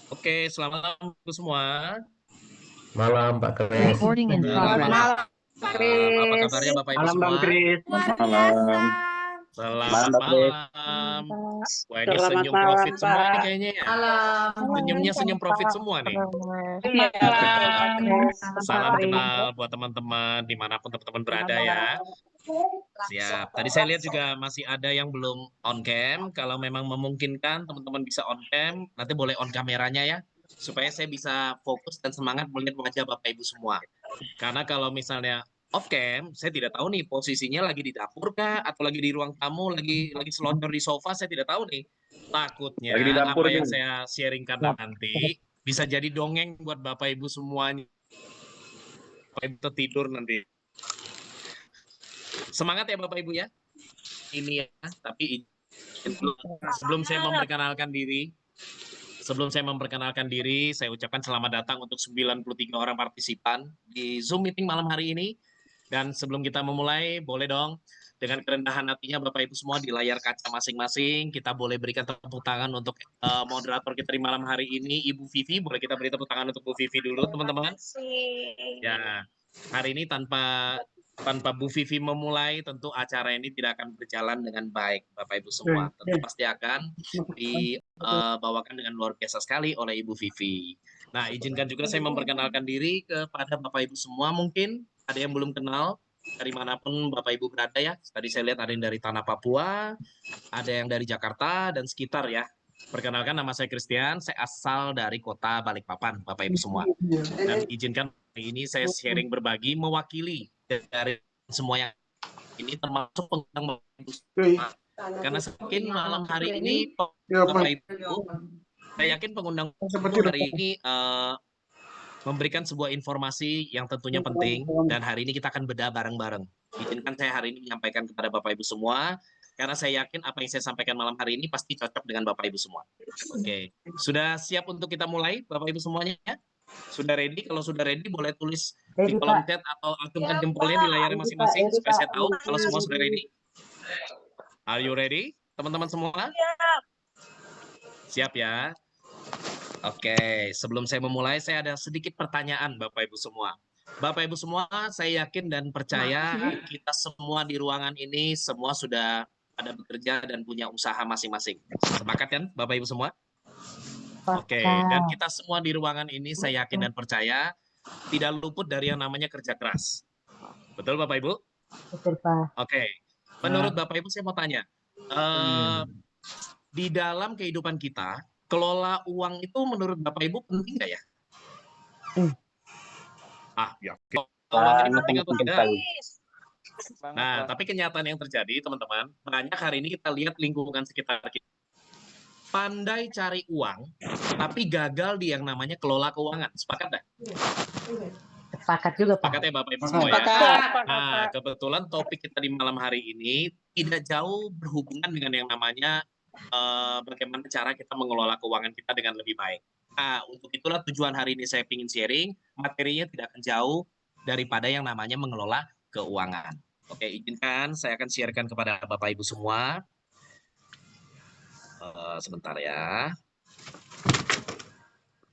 Oke, selamat malam semua. Malam Pak Kris. Recording in Selamat progress. malam. Apa Chris. kabarnya Bapak Ibu Malam Bang semua? Kris. Malam. Selamat Bang Kris. malam. Wah, ini Selamat senyum malam, profit semua nih Pak. kayaknya ya. Malam. Senyumnya senyum profit semua nih. Iya, Pak Chris. Salam kenal buat teman-teman dimanapun teman-teman berada ya. Siap. Tadi saya lihat juga masih ada yang belum on cam. Kalau memang memungkinkan teman-teman bisa on cam, nanti boleh on kameranya ya. Supaya saya bisa fokus dan semangat melihat wajah Bapak Ibu semua. Karena kalau misalnya off cam, saya tidak tahu nih posisinya lagi di dapur kah atau lagi di ruang tamu, lagi selonjor di sofa, saya tidak tahu nih. Takutnya Lagi di dapur apa yang nih. saya sharingkan nanti bisa jadi dongeng buat Bapak Ibu semuanya. Bapak Ibu tertidur nanti. Semangat ya Bapak Ibu ya. Ini ya, tapi sebelum saya memperkenalkan diri, saya ucapkan selamat datang untuk 93 orang partisipan di Zoom meeting malam hari ini. Dan sebelum kita memulai, boleh dong dengan kerendahan hatinya Bapak Ibu semua di layar kaca masing-masing, kita boleh berikan tepuk tangan untuk moderator kita di malam hari ini, Ibu Vivi. Boleh kita beri tepuk tangan untuk Bu Vivi dulu, teman-teman. Ya, hari ini tanpa Bu Vivi memulai, tentu acara ini tidak akan berjalan dengan baik, Bapak Ibu semua. Tentu pasti akan dibawakan dengan luar biasa sekali oleh Ibu Vivi. Nah, izinkan juga saya memperkenalkan diri kepada Bapak Ibu semua. Mungkin ada yang belum kenal, dari manapun Bapak Ibu berada ya. Tadi saya lihat ada yang dari Tanah Papua, ada yang dari Jakarta, dan sekitar ya. Perkenalkan, nama saya Christian, saya asal dari kota Balikpapan, Bapak Ibu semua. Dan izinkan hari ini saya sharing berbagi mewakili dari semua yang ini termasuk pengundang Bapak Ibu semua. Karena yakin malam hari ini Bapak Ibu, saya yakin pengundang hari ini memberikan sebuah informasi yang tentunya penting dan hari ini kita akan bedah bareng-bareng. Izinkan saya hari ini menyampaikan kepada Bapak Ibu semua karena saya yakin apa yang saya sampaikan malam hari ini pasti cocok dengan Bapak Ibu semua. Oke, sudah siap untuk kita mulai Bapak Ibu semuanya? Sudah ready? Kalau sudah ready boleh tulis di kolom chat atau acungkan jempolnya di layarnya masing-masing supaya saya tahu kalau semua sudah ready. Are you ready, teman-teman semua? Siap ya? Oke, sebelum saya memulai, saya ada sedikit pertanyaan Bapak Ibu semua. Bapak Ibu semua, saya yakin dan percaya kita semua di ruangan ini semua sudah ada bekerja dan punya usaha masing-masing. Sepakat kan Bapak Ibu semua? Oke, dan kita semua di ruangan ini saya yakin dan percaya tidak luput dari yang namanya kerja keras. Betul Bapak Ibu? Betul, Pak. Oke, menurut Bapak Ibu saya mau tanya, di dalam kehidupan kita, kelola uang itu menurut Bapak Ibu penting nggak ya? Ya. Uang ini penting atau tidak? Nah, tapi kenyataan yang terjadi, teman-teman, banyak hari ini kita lihat lingkungan sekitar kita. Pandai cari uang, tapi gagal di yang namanya kelola keuangan. Sepakat nggak? Sepakat juga, Pak. Sepakat ya Bapak Ibu semua ya? Nah, kebetulan topik kita di malam hari ini tidak jauh berhubungan dengan yang namanya bagaimana cara kita mengelola keuangan kita dengan lebih baik. Nah, untuk itulah tujuan hari ini saya ingin sharing, materinya tidak akan jauh daripada yang namanya mengelola keuangan. Oke, izinkan saya akan sharekan kepada Bapak Ibu semua. Sebentar ya.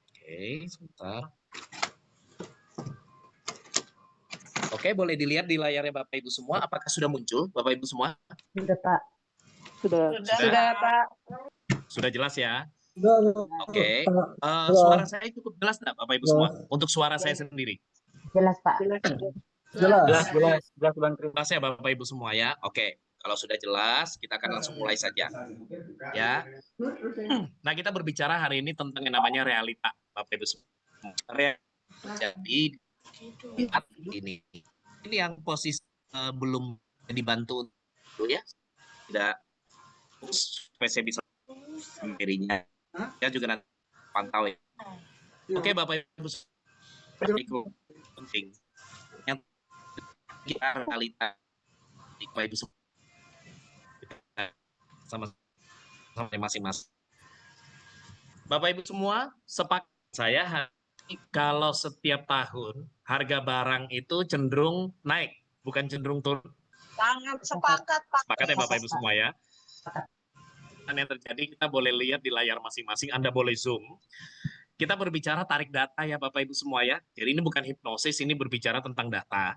Oke, sebentar. Oke, boleh dilihat di layarnya Bapak Ibu semua. Apakah sudah muncul Bapak Ibu semua? Sudah, Pak. Sudah, Pak. Sudah jelas ya? Oke. Suara saya cukup jelas nggak Bapak Ibu semua? Untuk suara saya sendiri. Jelas, Pak. Jelas Bang Kris. Jelas ya Bapak Ibu semua ya? Oke. Kalau sudah jelas, kita akan langsung mulai saja. Ya. Nah, kita berbicara hari ini tentang yang namanya realita, Bapak Ibu semua. Jadi ini yang posisi belum dibantu dulu ya. Tidak supaya saya bisa sendirinya. Ya juga nanti pantau ya. Oke, Bapak Ibu penting. Yang realita Bapak Ibu semua sama masing-masing. Bapak Ibu semua, sepakat saya kalau setiap tahun harga barang itu cenderung naik, bukan cenderung turun. Sangat sepakat, Pak. Sepakat ya Bapak Ibu semua ya. Dan kenyataan yang terjadi kita boleh lihat di layar masing-masing, Anda boleh zoom. Kita berbicara tarik data ya Bapak Ibu semua ya. Jadi ini bukan hipnosis, ini berbicara tentang data.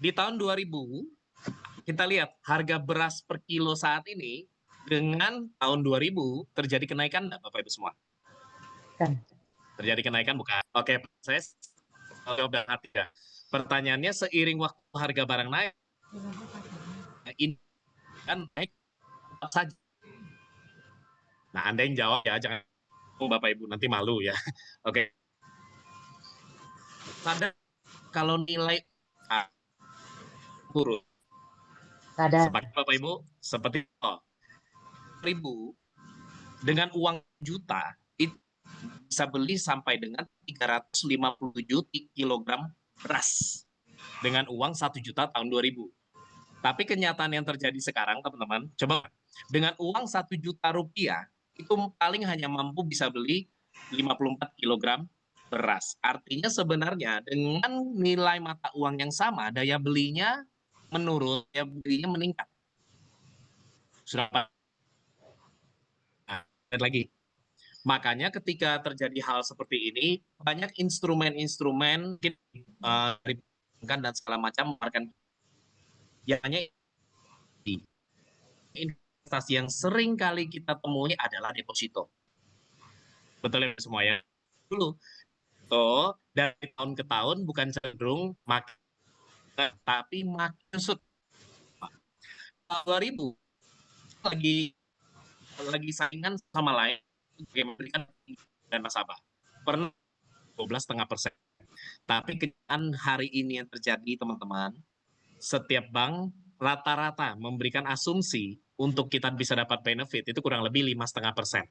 Di tahun 2000, kita lihat harga beras per kilo saat ini dengan tahun 2000 terjadi kenaikan nggak Bapak Ibu semua? Kan. Terjadi kenaikan bukan? Oke, saya jawab dengan hati ya. Pertanyaannya seiring waktu harga barang naik, ini kan naik tetap saja. Nah, Anda yang jawab ya, jangan Bapak Ibu nanti malu ya. Oke. Sadar kalau nilai turun. Sadar. Seperti Bapak Ibu, seperti ribu dengan uang juta itu bisa beli sampai dengan 357 kilogram beras dengan uang 1 juta tahun 2000. Tapi kenyataan yang terjadi sekarang teman-teman, coba dengan uang 1 juta rupiah itu paling hanya mampu bisa beli 54 kilogram beras. Artinya sebenarnya dengan nilai mata uang yang sama, daya belinya menurun, daya belinya meningkat. Sudah lihat lagi. Makanya ketika terjadi hal seperti ini, banyak instrumen-instrumen dan segala macam mengeluarkan yang hanya investasi yang sering kali kita temui adalah deposito. Betul ya semua ya? Dulu, dari tahun ke tahun bukan cenderung makin, tapi makin susut. 2000 lagi saingan sama lain memberikan dan nasabah pernah 12,5%. Tapi kenyataan hari ini yang terjadi teman-teman, setiap bank rata-rata memberikan asumsi untuk kita bisa dapat benefit itu kurang lebih 5,5%.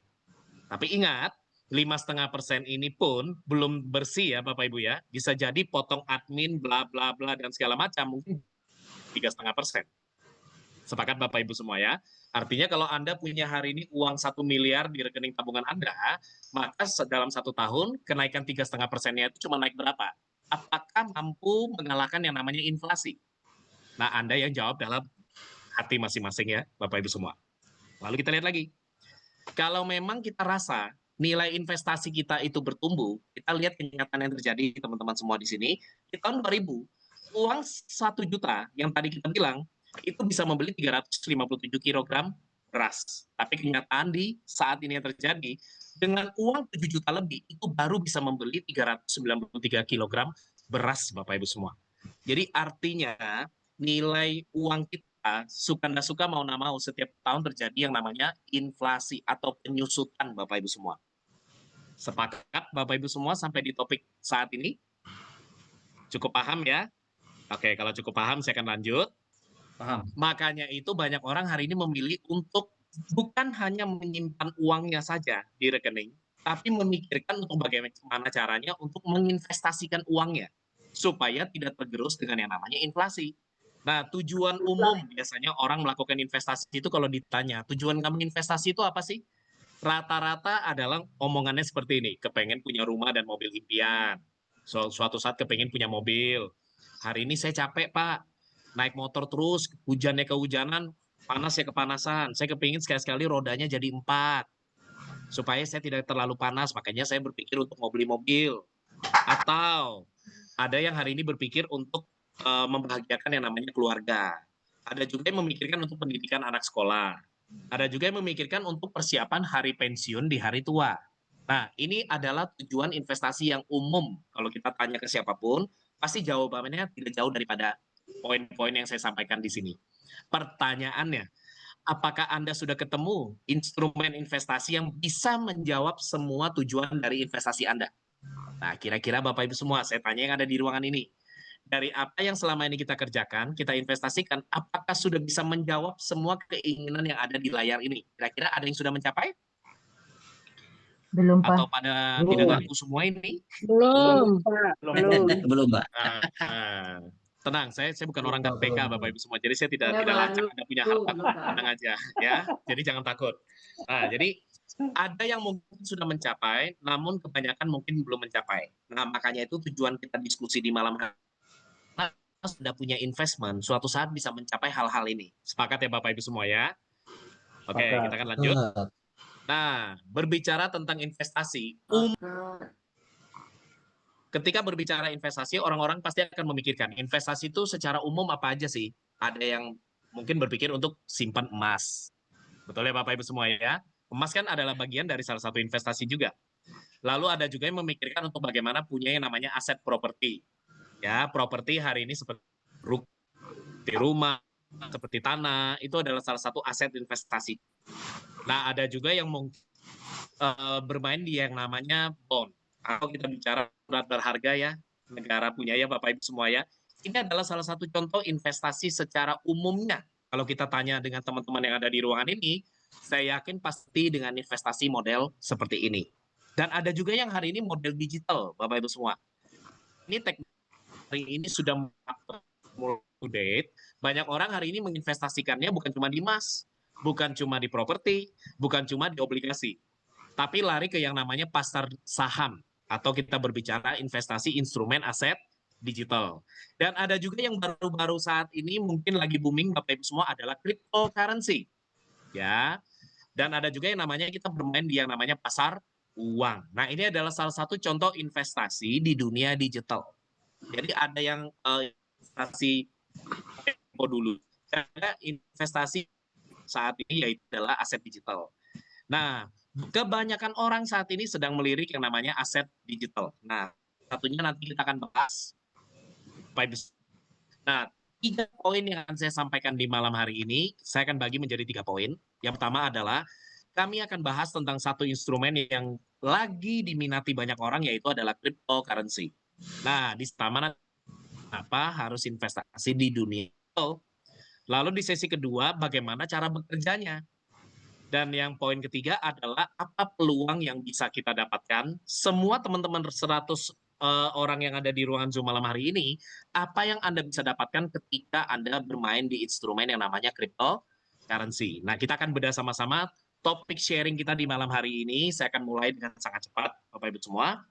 Tapi ingat, 5,5% ini pun belum bersih ya Bapak Ibu ya. Bisa jadi potong admin, bla bla bla dan segala macam, mungkin 3,5%. Sepakat Bapak Ibu semua ya. Artinya kalau Anda punya hari ini uang 1 miliar di rekening tabungan Anda, maka dalam 1 tahun kenaikan 3,5%-nya itu cuma naik berapa? Apakah mampu mengalahkan yang namanya inflasi? Nah, Anda yang jawab dalam hati masing-masing ya, Bapak Ibu semua. Lalu kita lihat lagi. Kalau memang kita rasa nilai investasi kita itu bertumbuh, kita lihat kenyataan yang terjadi teman-teman semua di sini. Di tahun 2000, uang 1 juta yang tadi kita bilang, itu bisa membeli 357 kilogram beras. Tapi kenyataan di saat ini yang terjadi, dengan uang 7 juta lebih, itu baru bisa membeli 393 kilogram beras, Bapak Ibu semua. Jadi artinya nilai uang kita, suka nggak suka mau nggak mau, setiap tahun terjadi yang namanya inflasi atau penyusutan, Bapak Ibu semua. Sepakat Bapak Ibu semua sampai di topik saat ini? Cukup paham ya? Oke, kalau cukup paham saya akan lanjut. Paham. Makanya itu banyak orang hari ini memilih untuk bukan hanya menyimpan uangnya saja di rekening, tapi memikirkan untuk bagaimana caranya untuk menginvestasikan uangnya supaya tidak tergerus dengan yang namanya inflasi. Nah, tujuan umum biasanya orang melakukan investasi itu kalau ditanya, tujuan kamu investasi itu apa sih? Rata-rata adalah omongannya seperti ini, kepengen punya rumah dan mobil impian. Suatu saat kepengen punya mobil. Hari ini saya capek, Pak. Naik motor terus, hujannya kehujanan, panas ya kepanasan. Saya kepingin sekali-sekali rodanya jadi 4. Supaya saya tidak terlalu panas, makanya saya berpikir untuk mau beli mobil. Atau ada yang hari ini berpikir untuk membahagiakan yang namanya keluarga. Ada juga yang memikirkan untuk pendidikan anak sekolah. Ada juga yang memikirkan untuk persiapan hari pensiun di hari tua. Nah, ini adalah tujuan investasi yang umum. Kalau kita tanya ke siapapun, pasti jawabannya tidak jauh daripada poin-poin yang saya sampaikan di sini. Pertanyaannya, apakah Anda sudah ketemu instrumen investasi yang bisa menjawab semua tujuan dari investasi Anda? Nah, kira-kira Bapak Ibu semua, saya tanya yang ada di ruangan ini. Dari apa yang selama ini kita kerjakan, kita investasikan, apakah sudah bisa menjawab semua keinginan yang ada di layar ini? Kira-kira ada yang sudah mencapai? Belum, Pak. Atau pada tidak ngaku semua ini? Belum, Pak. Belum. Belum, Mbak. Tenang, saya bukan orang KPK Bapak Ibu semua, jadi saya tidak lacak Anda punya harta, tenang aja ya. Jadi jangan takut. Nah, jadi ada yang mungkin sudah mencapai, namun kebanyakan mungkin belum mencapai. Nah, makanya itu tujuan kita diskusi di malam hari. Nah, sudah punya investment, suatu saat bisa mencapai hal-hal ini. Sepakat ya Bapak Ibu semua ya? Oke, kita akan lanjut. Nah, berbicara tentang investasi, ketika berbicara investasi, orang-orang pasti akan memikirkan investasi itu secara umum apa aja sih? Ada yang mungkin berpikir untuk simpan emas. Betul ya Bapak Ibu semua ya? Emas kan adalah bagian dari salah satu investasi juga. Lalu ada juga yang memikirkan untuk bagaimana punya yang namanya aset properti. Ya, properti hari ini seperti rumah, seperti tanah, itu adalah salah satu aset investasi. Nah, ada juga yang bermain di yang namanya bond. Atau kita bicara surat berharga ya, negara punya ya Bapak Ibu semua ya. Ini adalah salah satu contoh investasi secara umumnya. Kalau kita tanya dengan teman-teman yang ada di ruangan ini, saya yakin pasti dengan investasi model seperti ini. Dan ada juga yang hari ini model digital, Bapak Ibu semua. Ini teknologi hari ini sudah update. Banyak orang hari ini menginvestasikannya bukan cuma di emas, bukan cuma di properti, bukan cuma di obligasi, tapi lari ke yang namanya pasar saham atau kita berbicara investasi instrumen aset digital. Dan ada juga yang baru-baru saat ini mungkin lagi booming Bapak Ibu semua adalah cryptocurrency. Ya. Dan ada juga yang namanya kita bermain di yang namanya pasar uang. Nah, ini adalah salah satu contoh investasi di dunia digital. Jadi ada yang investasi dulu. Ada investasi saat ini yaitu adalah aset digital. Nah, kebanyakan orang saat ini sedang melirik yang namanya aset digital. Nah, satunya nanti kita akan bahas. Nah, 3 poin yang akan saya sampaikan di malam hari ini, saya akan bagi menjadi 3 poin. Yang pertama adalah kami akan bahas tentang satu instrumen yang lagi diminati banyak orang, yaitu adalah cryptocurrency. Nah, di mana apa harus investasi di dunia. Lalu di sesi kedua, bagaimana cara bekerjanya. Dan yang poin ketiga adalah apa peluang yang bisa kita dapatkan. Semua teman-teman 100 orang yang ada di ruangan Zoom malam hari ini, apa yang Anda bisa dapatkan ketika Anda bermain di instrumen yang namanya cryptocurrency. Nah, kita akan bedah sama-sama topik sharing kita di malam hari ini. Saya akan mulai dengan sangat cepat, Bapak Ibu semua.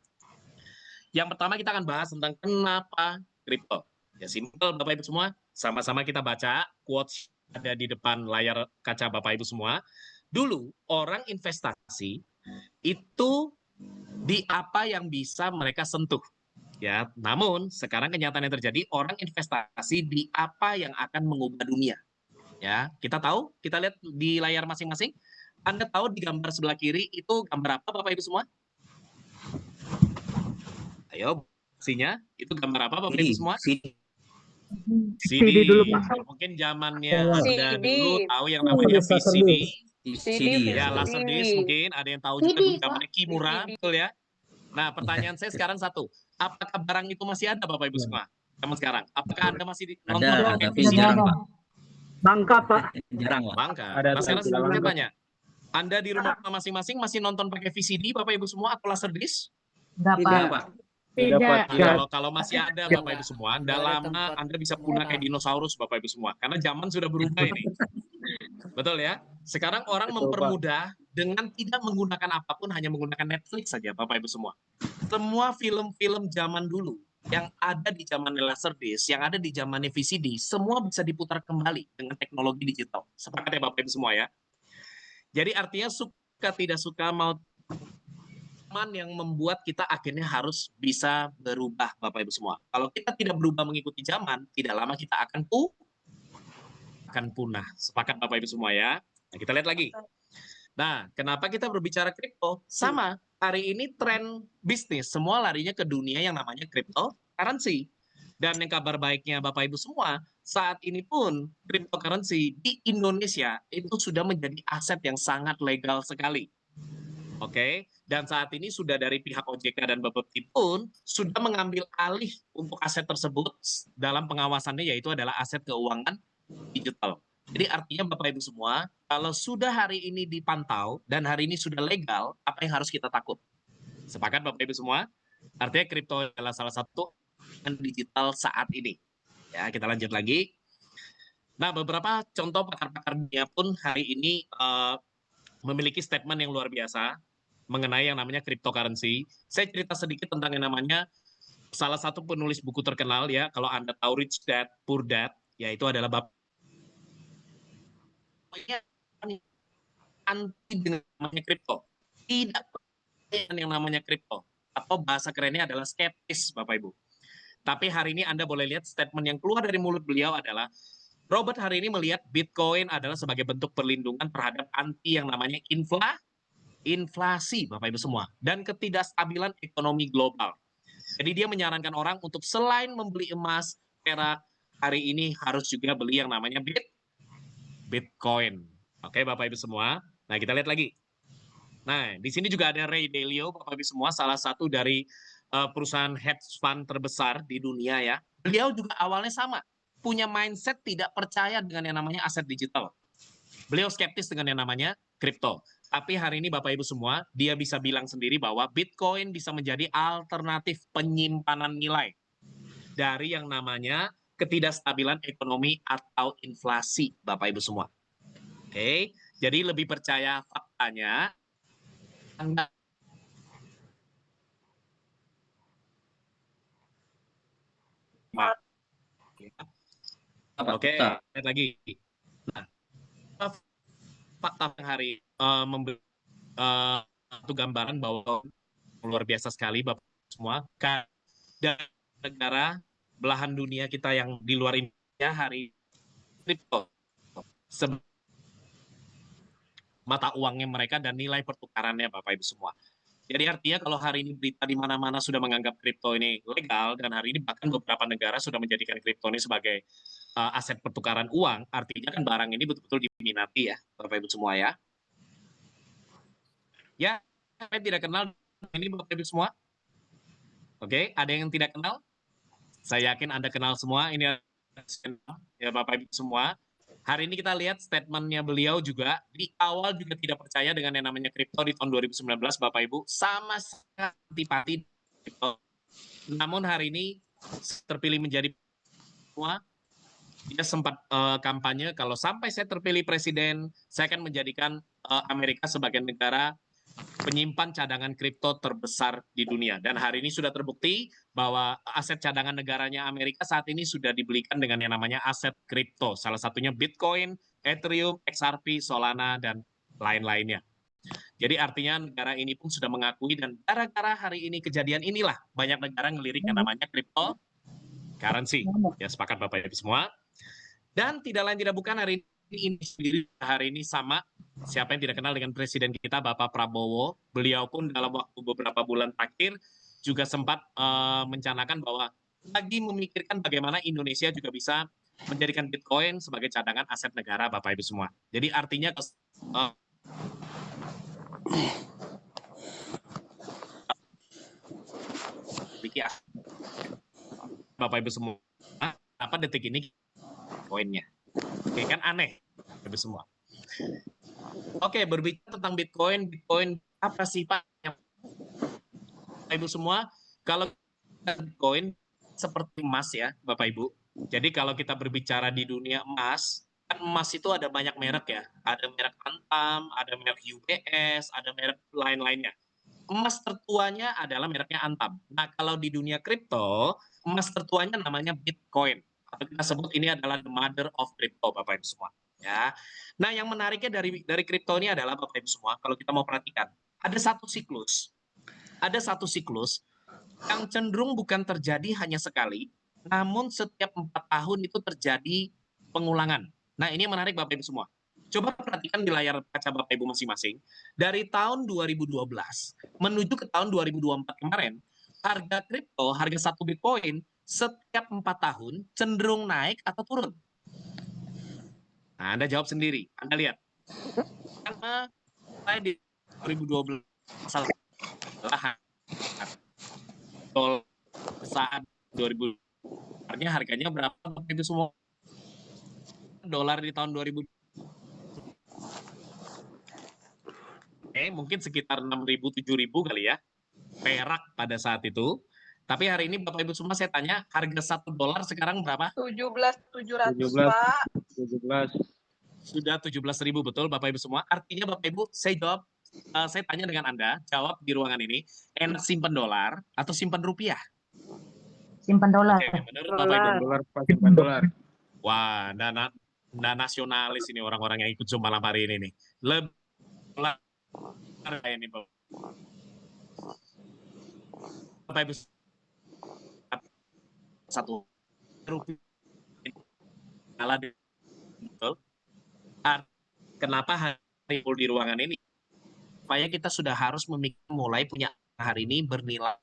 Yang pertama kita akan bahas tentang kenapa kripto. Ya simpel Bapak Ibu semua, sama-sama kita baca quotes ada di depan layar kaca Bapak Ibu semua. Dulu orang investasi itu di apa yang bisa mereka sentuh. Ya, namun sekarang kenyataan yang terjadi orang investasi di apa yang akan mengubah dunia. Ya, kita tahu, kita lihat di layar masing-masing. Anda tahu di gambar sebelah kiri itu gambar apa Bapak Ibu semua? Ayo, pastinya itu gambar apa Bapak Ibu semua? CD dulu, Pak. Mungkin zamannya Anda dulu tahu yang namanya VCD. Ya, Laserdisc mungkin ada yang tahu juga dulu zamannya Kimura, betul ya? Nah, pertanyaan saya sekarang satu, apakah barang itu masih ada Bapak Ibu semua? Zaman sekarang, apakah Anda masih nonton pakai tapi VCD? jarang, Pak. Bangka, Pak. Jarang, Pak. Bangka. Ada, Nah, sekarang tidak saya lengkap. tanya, Anda di rumah masing-masing masih nonton pakai VCD Bapak Ibu semua atau Laserdisc? Enggak, Pak. Tidak, Pak. Tidak. Kalau masih ada Bapak Ibu semua, tidak lama Anda bisa punah kayak dinosaurus Bapak Ibu semua, karena zaman sudah berubah ini. Betul ya? Sekarang orang Betul, mempermudah dengan tidak menggunakan apapun, hanya menggunakan Netflix saja Bapak Ibu semua. Semua film-film zaman dulu yang ada di zaman Laserdisc, yang ada di zaman VCD, semua bisa diputar kembali dengan teknologi digital. Sepakat ya Bapak Ibu semua ya? Jadi artinya suka tidak suka mau yang membuat kita akhirnya harus bisa berubah Bapak Ibu semua. Kalau kita tidak berubah mengikuti zaman, tidak lama kita akan punah. Sepakat Bapak Ibu semua ya. Nah, kita lihat lagi. Nah, kenapa kita berbicara kripto? Sama, hari ini tren bisnis semua larinya ke dunia yang namanya cryptocurrency. Dan yang kabar baiknya Bapak Ibu semua, saat ini pun cryptocurrency di Indonesia itu sudah menjadi aset yang sangat legal sekali. Oke, dan saat ini sudah dari pihak OJK dan Bapepti pun sudah mengambil alih untuk aset tersebut dalam pengawasannya, yaitu adalah aset keuangan digital. Jadi artinya Bapak Ibu semua, kalau sudah hari ini dipantau dan hari ini sudah legal, apa yang harus kita takut? Sepakat Bapak Ibu semua? Artinya kripto adalah salah satu digital saat ini. Ya, kita lanjut lagi. Nah, beberapa contoh pakar-pakar dunia pun hari ini memiliki statement yang luar biasa mengenai yang namanya cryptocurrency. Saya cerita sedikit tentang yang namanya salah satu penulis buku terkenal ya, kalau Anda tahu Rich Dad, Poor Dad, yaitu adalah Bapak anti dengan namanya kripto. Tidak percaya dengan yang namanya kripto. Atau bahasa kerennya adalah skeptis, Bapak Ibu. Tapi hari ini Anda boleh lihat statement yang keluar dari mulut beliau adalah, Robert hari ini melihat Bitcoin adalah sebagai bentuk perlindungan terhadap anti yang namanya inflasi, Bapak Ibu semua, dan ketidakstabilan ekonomi global. Jadi dia menyarankan orang untuk selain membeli emas, perak, hari ini harus juga beli yang namanya Bitcoin. Oke, Bapak Ibu semua. Nah, kita lihat lagi. Nah, di sini juga ada Ray Dalio, Bapak Ibu semua, salah satu dari perusahaan hedge fund terbesar di dunia ya. Beliau juga awalnya sama, punya mindset tidak percaya dengan yang namanya aset digital. Beliau skeptis dengan yang namanya kripto. Tapi hari ini Bapak Ibu semua, dia bisa bilang sendiri bahwa Bitcoin bisa menjadi alternatif penyimpanan nilai dari yang namanya ketidakstabilan ekonomi atau inflasi, Bapak Ibu semua. Oke, jadi lebih percaya faktanya. Oke, lihat lagi. Nah, fakta hari memberi satu gambaran bahwa luar biasa sekali Bapak semua. Dan negara belahan dunia kita yang di luar Indonesia hari kripto mata uangnya mereka dan nilai pertukarannya Bapak Ibu semua. Jadi artinya kalau hari ini berita di mana-mana sudah menganggap kripto ini legal dan hari ini bahkan beberapa negara sudah menjadikan kripto ini sebagai aset pertukaran uang, artinya kan barang ini betul-betul diminati ya Bapak Ibu semua ya. Ya, saya tidak kenal ini Bapak Ibu semua. Oke, ada yang tidak kenal? Saya yakin Anda kenal semua. Ini ya Bapak Ibu semua. Hari ini kita lihat statementnya beliau juga, di awal juga tidak percaya dengan yang namanya kripto di tahun 2019, Bapak Ibu, sama sekali antipati kripto. Namun hari ini terpilih menjadi semua, dia sempat kampanye, kalau sampai saya terpilih presiden, saya akan menjadikan Amerika sebagai negara penyimpan cadangan kripto terbesar di dunia. Dan hari ini sudah terbukti bahwa aset cadangan negaranya Amerika saat ini sudah dibelikan dengan yang namanya aset kripto. Salah satunya Bitcoin, Ethereum, XRP, Solana, dan lain-lainnya. Jadi artinya negara ini pun sudah mengakui dan gara-gara hari ini kejadian inilah banyak negara ngelirik yang namanya crypto currency. Ya sepakat Bapak Ibu semua. Dan tidak lain tidak bukan hari ini sama siapa yang tidak kenal dengan presiden kita Bapak Prabowo. Beliau pun dalam waktu beberapa bulan terakhir juga sempat mencanangkan bahwa lagi memikirkan bagaimana Indonesia juga bisa menjadikan Bitcoin sebagai cadangan aset negara Bapak Ibu semua. Jadi artinya Bapak Ibu semua, apa detik ini koinnya? Oke, kan aneh Ibu semua. Oke, berbicara tentang Bitcoin apa sih Pak? Ibu semua, kalau Bitcoin seperti emas ya, Bapak Ibu. Jadi kalau kita berbicara di dunia emas, kan emas itu ada banyak merek ya. Ada merek Antam, ada merek UBS, ada merek lain-lainnya. Emas tertuanya adalah mereknya Antam. Nah, kalau di dunia kripto, emas tertuanya namanya Bitcoin. Atau kita sebut ini adalah the mother of crypto, Bapak Ibu semua. Ya. Nah, yang menariknya dari kripto ini adalah Bapak Ibu semua, kalau kita mau perhatikan, ada satu siklus. Ada satu siklus yang cenderung bukan terjadi hanya sekali, namun setiap 4 tahun itu terjadi pengulangan. Nah, ini yang menarik Bapak Ibu semua. Coba perhatikan di layar kaca Bapak Ibu masing-masing. Dari tahun 2012 menuju ke tahun 2024 kemarin, harga kripto, harga satu Bitcoin setiap 4 tahun cenderung naik atau turun. Nah, Anda jawab sendiri. Anda lihat. Karena mulai di 2012 saat 2000 harganya berapa itu semua dolar di tahun 2000 mungkin sekitar 6.000 7.000 kali ya perak pada saat itu. Tapi hari ini Bapak Ibu semua saya tanya harga $1 sekarang berapa? 17.700 Pak. 17. Sudah 17.000 betul Bapak Ibu semua. Artinya Bapak Ibu saya jawab saya tanya dengan Anda, jawab di ruangan ini, enak simpan dolar atau simpan rupiah? Simpan dolar. Oke, menurut Bapak Ibu Dolar, Pak, simpan dolar. wah, dana nasionalis ini orang-orang yang ikut Zoom malam hari ini nih. ini Bapak Ibu satu rupiah kalah betul. Kenapa hari di ruangan ini? Supaya kita sudah harus mulai punya hari ini bernilai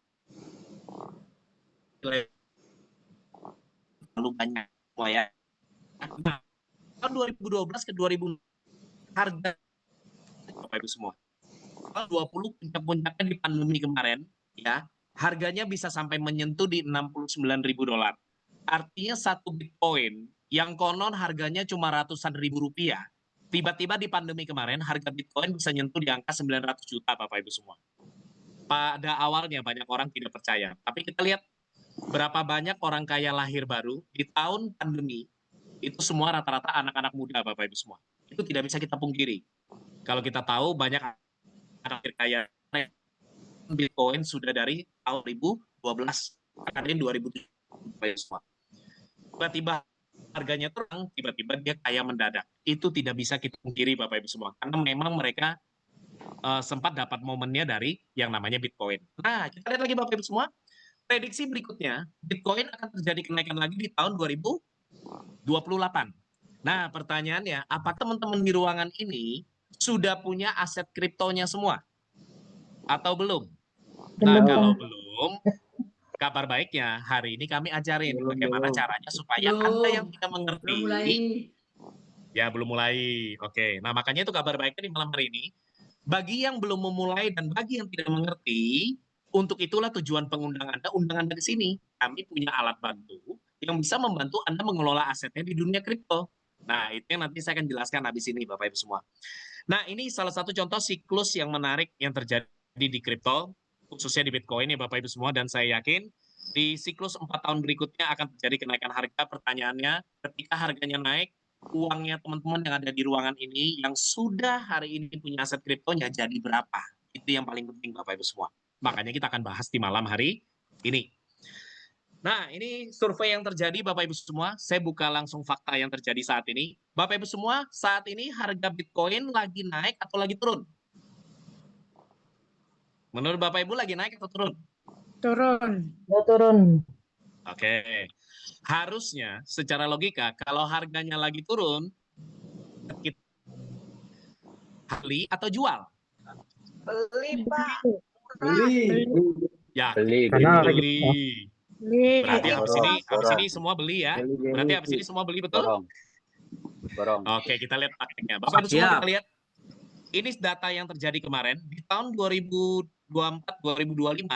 terlalu banyak semua ya. Nah, tahun 2012 ke 2000 harga Bapak Ibu semua. Tahun 20 puncak-puncaknya di pandemi kemarin ya, harganya bisa sampai menyentuh di $69.000. Artinya satu Bitcoin yang konon harganya cuma ratusan ribu rupiah, tiba-tiba di pandemi kemarin harga Bitcoin bisa nyentuh di angka 900 juta Bapak Ibu semua. Pada awalnya banyak orang tidak percaya, tapi kita lihat berapa banyak orang kaya lahir baru di tahun pandemi, itu semua rata-rata anak-anak muda Bapak Ibu semua. Itu tidak bisa kita pungkiri. Kalau kita tahu banyak anak kaya Bitcoin sudah dari tahun 2012, ada yang 2017 semua. Tiba-tiba harganya turun, tiba-tiba dia kaya mendadak. Itu tidak bisa kita pungkiri Bapak Ibu semua, karena memang mereka sempat dapat momennya dari yang namanya Bitcoin. Nah, kita lihat lagi Bapak Ibu semua, prediksi berikutnya, Bitcoin akan terjadi kenaikan lagi di tahun 2028. Nah, pertanyaannya, apakah teman-teman di ruangan ini sudah punya aset kriptonya semua? Atau belum? Nah, kalau belum, kabar baiknya hari ini kami ajarin bagaimana caranya supaya Anda yang tidak mengerti. Ya, belum mulai. Oke, nah makanya itu kabar baiknya di malam hari ini. Bagi yang belum memulai dan bagi yang tidak mengerti, untuk itulah tujuan undang Anda ke sini. Kami punya alat bantu yang bisa membantu Anda mengelola asetnya di dunia kripto. Nah, itu yang nanti saya akan jelaskan habis ini, Bapak Ibu semua. Nah, ini salah satu contoh siklus yang menarik yang terjadi di kripto, khususnya di Bitcoin ya Bapak Ibu semua, dan saya yakin di siklus 4 tahun berikutnya akan terjadi kenaikan harga. Pertanyaannya, ketika harganya naik, uangnya teman-teman yang ada di ruangan ini yang sudah hari ini punya aset kriptonya jadi berapa? Itu yang paling penting Bapak Ibu semua. Makanya kita akan bahas di malam hari ini. Nah, ini survei yang terjadi Bapak Ibu semua. Saya buka langsung fakta yang terjadi saat ini. Bapak Ibu semua, saat ini harga Bitcoin lagi naik atau lagi turun? Menurut Bapak Ibu lagi naik atau turun? Turun. Ya, turun. Oke. Harusnya secara logika kalau harganya lagi turun, kita beli atau jual? Beli, Pak. Ya, Beli. beli. Beli. Berarti habis Borong. ini semua beli ya. Berarti habis ini semua beli, betul? Borong. Oke, kita lihat prakteknya. Bapak Ibu semua kita lihat. Ini data yang terjadi kemarin di tahun 2024-2025,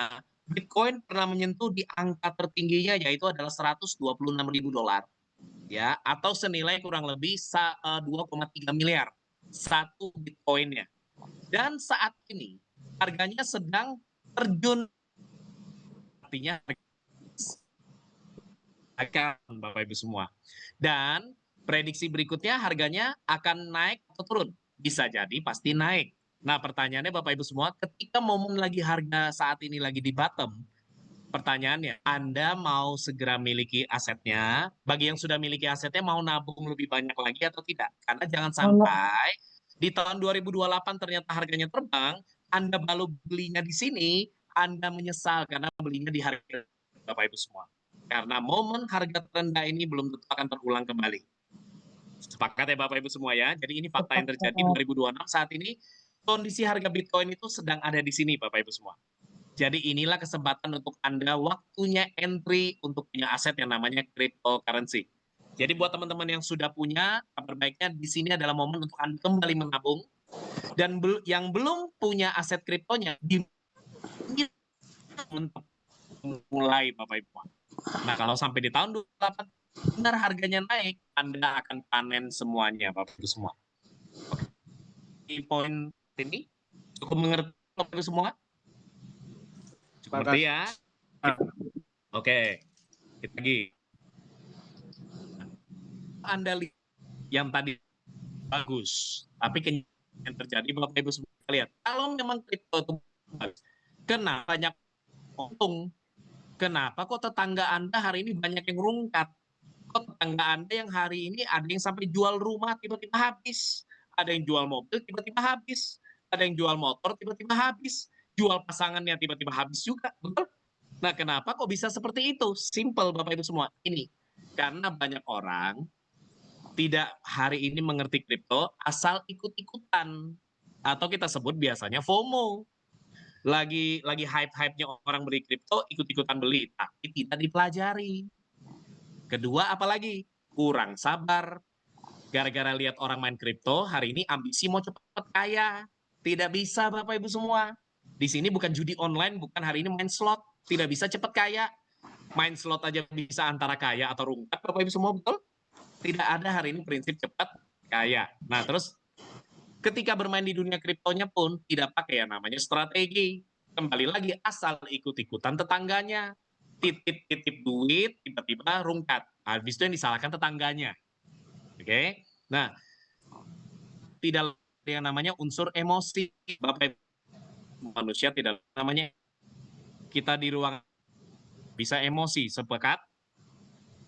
Bitcoin pernah menyentuh di angka tertingginya yaitu adalah $126.000 ya, atau senilai kurang lebih 2,3 miliar satu Bitcoinnya. Dan saat ini harganya sedang terjun, artinya akan Bapak Ibu semua. Dan prediksi berikutnya harganya akan naik atau turun? Bisa jadi pasti naik. Nah, pertanyaannya Bapak Ibu semua, ketika momen lagi harga saat ini lagi di bottom, pertanyaannya, Anda mau segera miliki asetnya? Bagi yang sudah miliki asetnya, mau nabung lebih banyak lagi atau tidak? Karena jangan sampai di tahun 2028 ternyata harganya terbang, Anda baru belinya di sini, Anda menyesal karena belinya di harga Bapak Ibu semua. Karena momen harga terendah ini belum tentu akan terulang kembali. Sepakat ya Bapak Ibu semua ya? Jadi ini fakta yang terjadi 2026 saat ini, kondisi harga Bitcoin itu sedang ada di sini Bapak Ibu semua. Jadi inilah kesempatan untuk Anda waktunya entry untuk punya aset yang namanya cryptocurrency. Jadi buat teman-teman yang sudah punya, kabar baiknya di sini adalah momen untuk Anda kembali menabung. Dan yang belum punya aset kriptonya, untuk mulai Bapak Ibu. Nah, kalau sampai di tahun 2028 benar harganya naik, Anda akan panen semuanya Bapak Ibu semua. Oke. Di poin ini cukup mengerti Bapak Ibu semua? Cukup mengerti ya? Oke. Kita lagi. Anda lihat yang tadi bagus, tapi yang terjadi Bapak Ibu semua lihat, kalau memang kripto itu bagus, kenapa banyak untung? Kenapa kok tetangga Anda hari ini banyak yang rungkat? Kok tetangga Anda yang hari ini ada yang sampai jual rumah tiba-tiba habis, ada yang jual mobil tiba-tiba habis, Ada yang jual motor tiba-tiba habis, jual pasangannya tiba-tiba habis juga, betul? Nah, kenapa kok bisa seperti itu? Simple Bapak Ibu semua. Ini, karena banyak orang tidak hari ini mengerti kripto asal ikut-ikutan. Atau kita sebut biasanya FOMO. Lagi hype-hype-nya orang beli kripto, ikut-ikutan beli, tapi tidak dipelajari. Kedua, apalagi? Kurang sabar. Gara-gara lihat orang main kripto, hari ini ambisi mau cepat kaya. Tidak bisa Bapak Ibu semua. Di sini bukan judi online, bukan hari ini main slot. Tidak bisa cepat kaya. Main slot aja bisa antara kaya atau rungkat Bapak Ibu semua, betul? Tidak ada hari ini prinsip cepat kaya. Nah, terus ketika bermain di dunia kriptonya pun tidak pakai yang namanya strategi. Kembali lagi asal ikut-ikutan tetangganya. Titip-titip duit, tiba-tiba rungkat. Habis itu yang disalahkan tetangganya. Oke. Nah, tidak ada yang namanya unsur emosi. Bapak Ibu, manusia tidak namanya kita di ruang bisa emosi, sepakat?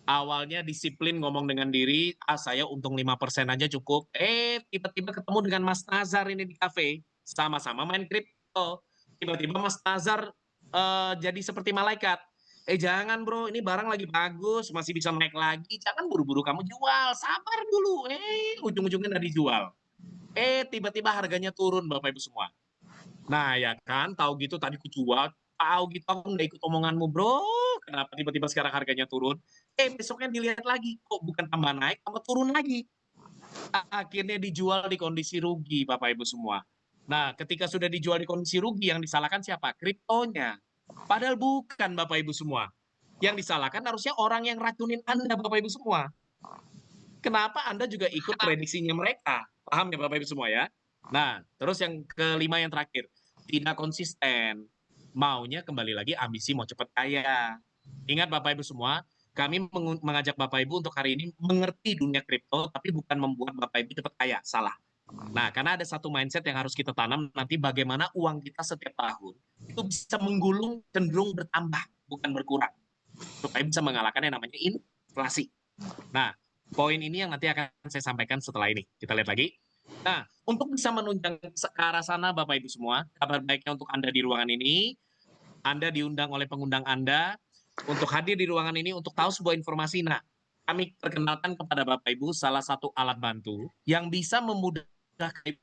Awalnya disiplin ngomong dengan diri, saya untung 5% aja cukup. Tiba-tiba ketemu dengan Mas Nazar ini di kafe, sama-sama main kripto. Tiba-tiba Mas Nazar jadi seperti malaikat. Jangan bro, ini barang lagi bagus, masih bisa naik lagi. Jangan buru-buru kamu jual, sabar dulu. Ujung-ujungnya nggak dijual. Tiba-tiba harganya turun Bapak Ibu semua. Nah ya kan, tahu gitu tadi kujual, tahu gitu aku nggak ikut omonganmu bro, kenapa tiba-tiba sekarang harganya turun? Besoknya dilihat lagi, kok bukan tambah naik, tambah turun lagi. Akhirnya dijual di kondisi rugi Bapak Ibu semua. Nah ketika sudah dijual di kondisi rugi, yang disalahkan siapa? Kriptonya. Padahal bukan Bapak Ibu semua. Yang disalahkan harusnya orang yang racunin Anda Bapak Ibu semua. Kenapa Anda juga ikut prediksinya mereka? Paham ya Bapak Ibu semua ya? Nah, terus yang kelima yang terakhir, tidak konsisten. Maunya kembali lagi ambisi mau cepat kaya. Ingat Bapak Ibu semua, kami mengajak Bapak Ibu untuk hari ini mengerti dunia kripto, tapi bukan membuat Bapak Ibu cepat kaya. Salah. Nah, karena ada satu mindset yang harus kita tanam nanti bagaimana uang kita setiap tahun itu bisa menggulung cenderung bertambah, bukan berkurang. Supaya bisa mengalahkan yang namanya inflasi. Nah, poin ini yang nanti akan saya sampaikan setelah ini. Kita lihat lagi. Nah, untuk bisa menunjang ke arah sana Bapak Ibu semua, kabar baiknya untuk Anda di ruangan ini, Anda diundang oleh pengundang Anda untuk hadir di ruangan ini untuk tahu sebuah informasi. Nah, kami perkenalkan kepada Bapak Ibu salah satu alat bantu yang bisa memudahkan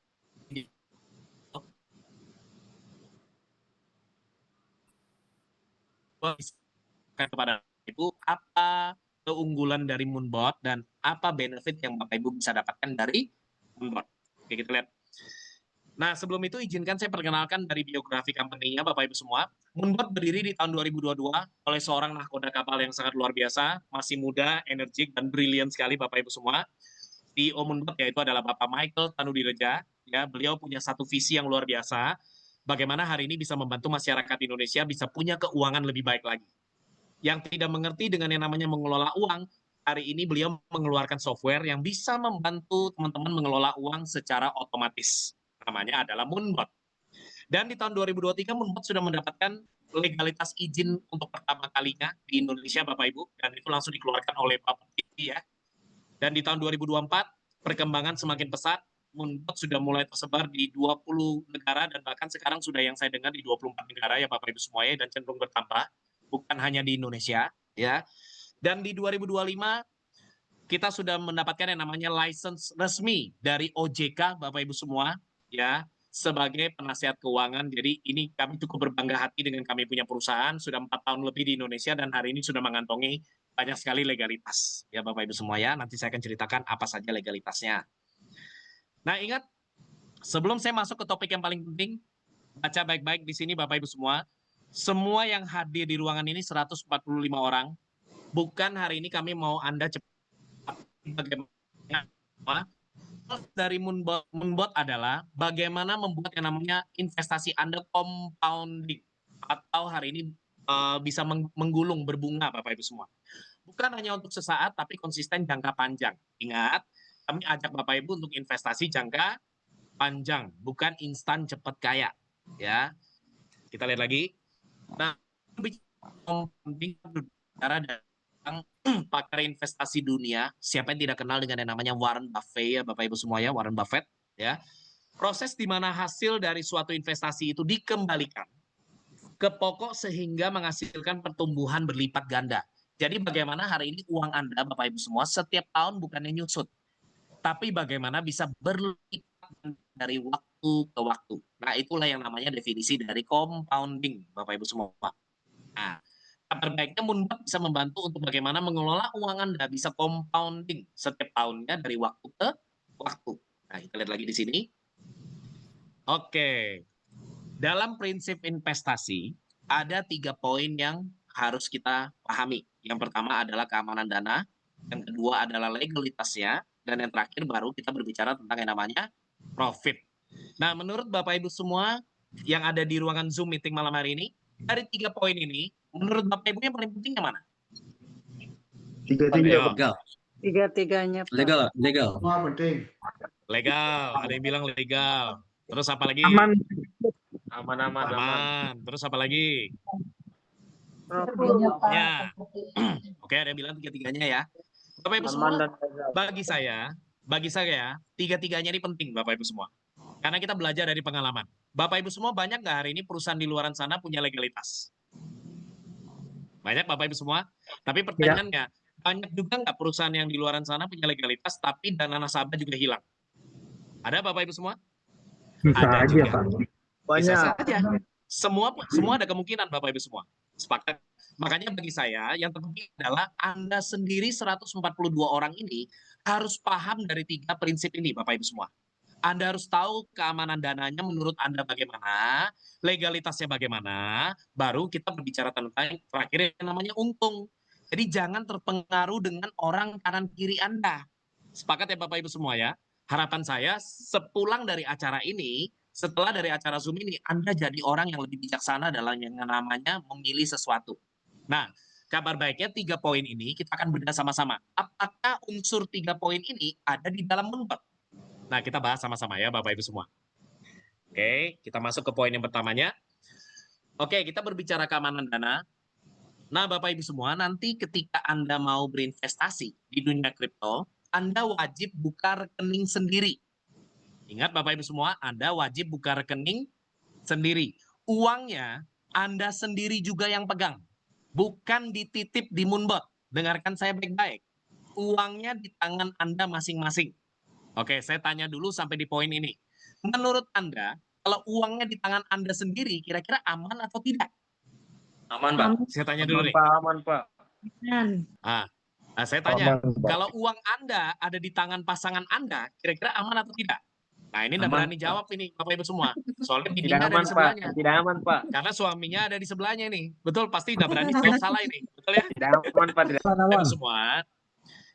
kepada Ibu apa keunggulan dari Moonbot dan apa benefit yang Bapak Ibu bisa dapatkan dari Moonbot. Oke, kita lihat. Nah, sebelum itu izinkan saya perkenalkan dari biografi company-nya Bapak Ibu semua. Moonbot berdiri di tahun 2022 oleh seorang nahkoda kapal yang sangat luar biasa, masih muda, energik, dan brilian sekali Bapak Ibu semua. CEO Moonbot yaitu adalah Bapak Michael Tanudireja. Ya, beliau punya satu visi yang luar biasa. Bagaimana hari ini bisa membantu masyarakat Indonesia bisa punya keuangan lebih baik lagi. Yang tidak mengerti dengan yang namanya mengelola uang, hari ini beliau mengeluarkan software yang bisa membantu teman-teman mengelola uang secara otomatis. Namanya adalah Moonbot. Dan di tahun 2023 Moonbot sudah mendapatkan legalitas izin untuk pertama kalinya di Indonesia Bapak Ibu, dan itu langsung dikeluarkan oleh Bapak Titi ya. Dan di tahun 2024 perkembangan semakin pesat, Moonbot sudah mulai tersebar di 20 negara dan bahkan sekarang sudah yang saya dengar di 24 negara ya Bapak Ibu semuanya, dan cenderung bertambah, bukan hanya di Indonesia ya. Dan di 2025 kita sudah mendapatkan yang namanya license resmi dari OJK Bapak Ibu semua ya, sebagai penasihat keuangan. Jadi ini kami cukup berbangga hati dengan kami punya perusahaan sudah 4 tahun lebih di Indonesia dan hari ini sudah mengantongi banyak sekali legalitas ya Bapak Ibu semua ya. Nanti saya akan ceritakan apa saja legalitasnya. Nah, ingat sebelum saya masuk ke topik yang paling penting, baca baik-baik di sini Bapak Ibu semua. Semua yang hadir di ruangan ini 145 orang. Bukan hari ini kami mau Anda cepat bagaimana dari Moonbot adalah bagaimana membuat yang namanya investasi Anda compounding atau hari ini bisa menggulung berbunga Bapak Ibu semua. Bukan hanya untuk sesaat tapi konsisten jangka panjang. Ingat, kami ajak Bapak Ibu untuk investasi jangka panjang, bukan instan cepat kaya. Ya, kita lihat lagi. Nah, bicara tentang pakar investasi dunia, siapa yang tidak kenal dengan yang namanya Warren Buffett ya Bapak Ibu semua ya, Warren Buffett ya. Proses di mana hasil dari suatu investasi itu dikembalikan ke pokok sehingga menghasilkan pertumbuhan berlipat ganda. Jadi bagaimana hari ini uang Anda, Bapak Ibu semua, setiap tahun bukannya nyusut, tapi bagaimana bisa berlipat dari waktu ke waktu. Nah, itulah yang namanya definisi dari compounding, Bapak Ibu semua. Nah, kabar baiknya Moonbot bisa membantu untuk bagaimana mengelola uang Anda bisa compounding setiap tahunnya dari waktu ke waktu. Nah, kita lihat lagi di sini. Oke, dalam prinsip investasi ada 3 poin yang harus kita pahami. Yang pertama adalah keamanan dana, yang kedua adalah legalitasnya, dan yang terakhir baru kita berbicara tentang yang namanya profit. Nah, menurut Bapak Ibu semua yang ada di ruangan Zoom meeting malam hari ini, dari 3 poin ini, menurut Bapak Ibu yang paling penting yang mana? Tiga-tiga, Ayo. Pak. Tiga-tiganya, Pak. Legal, legal. Semua penting. Legal, ada yang bilang legal. Terus apa lagi? Aman. Aman. Terus apa lagi? Ya. Oke, ada yang bilang tiga-tiganya ya. Bapak Ibu semua, bagi saya, tiga-tiganya ini penting Bapak Ibu semua. Karena kita belajar dari pengalaman. Bapak Ibu semua banyak nggak hari ini perusahaan di luaran sana punya legalitas? Banyak Bapak Ibu semua. Tapi pertanyaannya, banyak juga nggak perusahaan yang di luaran sana punya legalitas tapi dana nasabah juga hilang? Ada Bapak Ibu semua? Bisa Ada aja, juga. Pak. Bisa saja. Semua ada kemungkinan Bapak Ibu semua. Sepakat. Makanya bagi saya yang terpenting adalah Anda sendiri 142 orang ini harus paham dari 3 prinsip ini Bapak Ibu semua. Anda harus tahu keamanan dananya menurut Anda bagaimana, legalitasnya bagaimana, baru kita berbicara tentang terakhir yang namanya untung. Jadi jangan terpengaruh dengan orang kanan kiri Anda. Sepakat ya Bapak Ibu semua ya? Harapan saya sepulang dari acara ini, setelah dari acara Zoom ini, Anda jadi orang yang lebih bijaksana dalam yang namanya memilih sesuatu. Nah, kabar baiknya 3 poin ini kita akan bedah sama-sama. Apakah unsur 3 poin ini ada di dalam Moonbot? Nah, kita bahas sama-sama ya Bapak Ibu semua. Oke, kita masuk ke poin yang pertamanya. Oke, kita berbicara keamanan dana. Nah, Bapak Ibu semua, nanti ketika Anda mau berinvestasi di dunia kripto, Anda wajib buka rekening sendiri. Ingat Bapak Ibu semua, Anda wajib buka rekening sendiri. Uangnya Anda sendiri juga yang pegang. Bukan dititip di Moonbot. Dengarkan saya baik-baik. Uangnya di tangan Anda masing-masing. Oke, saya tanya dulu sampai di poin ini. Menurut Anda, kalau uangnya di tangan Anda sendiri, kira-kira aman atau tidak? Aman, Pak. Saya tanya dulu nih. Aman, Pak. Saya tanya, kalau uang Anda ada di tangan pasangan Anda, kira-kira aman atau tidak? Nah, ini nggak berani jawab ini, Bapak Ibu semua. Soalnya bininya ada di sebelahnya. Tidak aman, Pak. Karena suaminya ada di sebelahnya nih. Betul, pasti nggak berani jawab salah ini. Betul ya? Tidak aman, Pak. Tidak Bapak Ibu semua.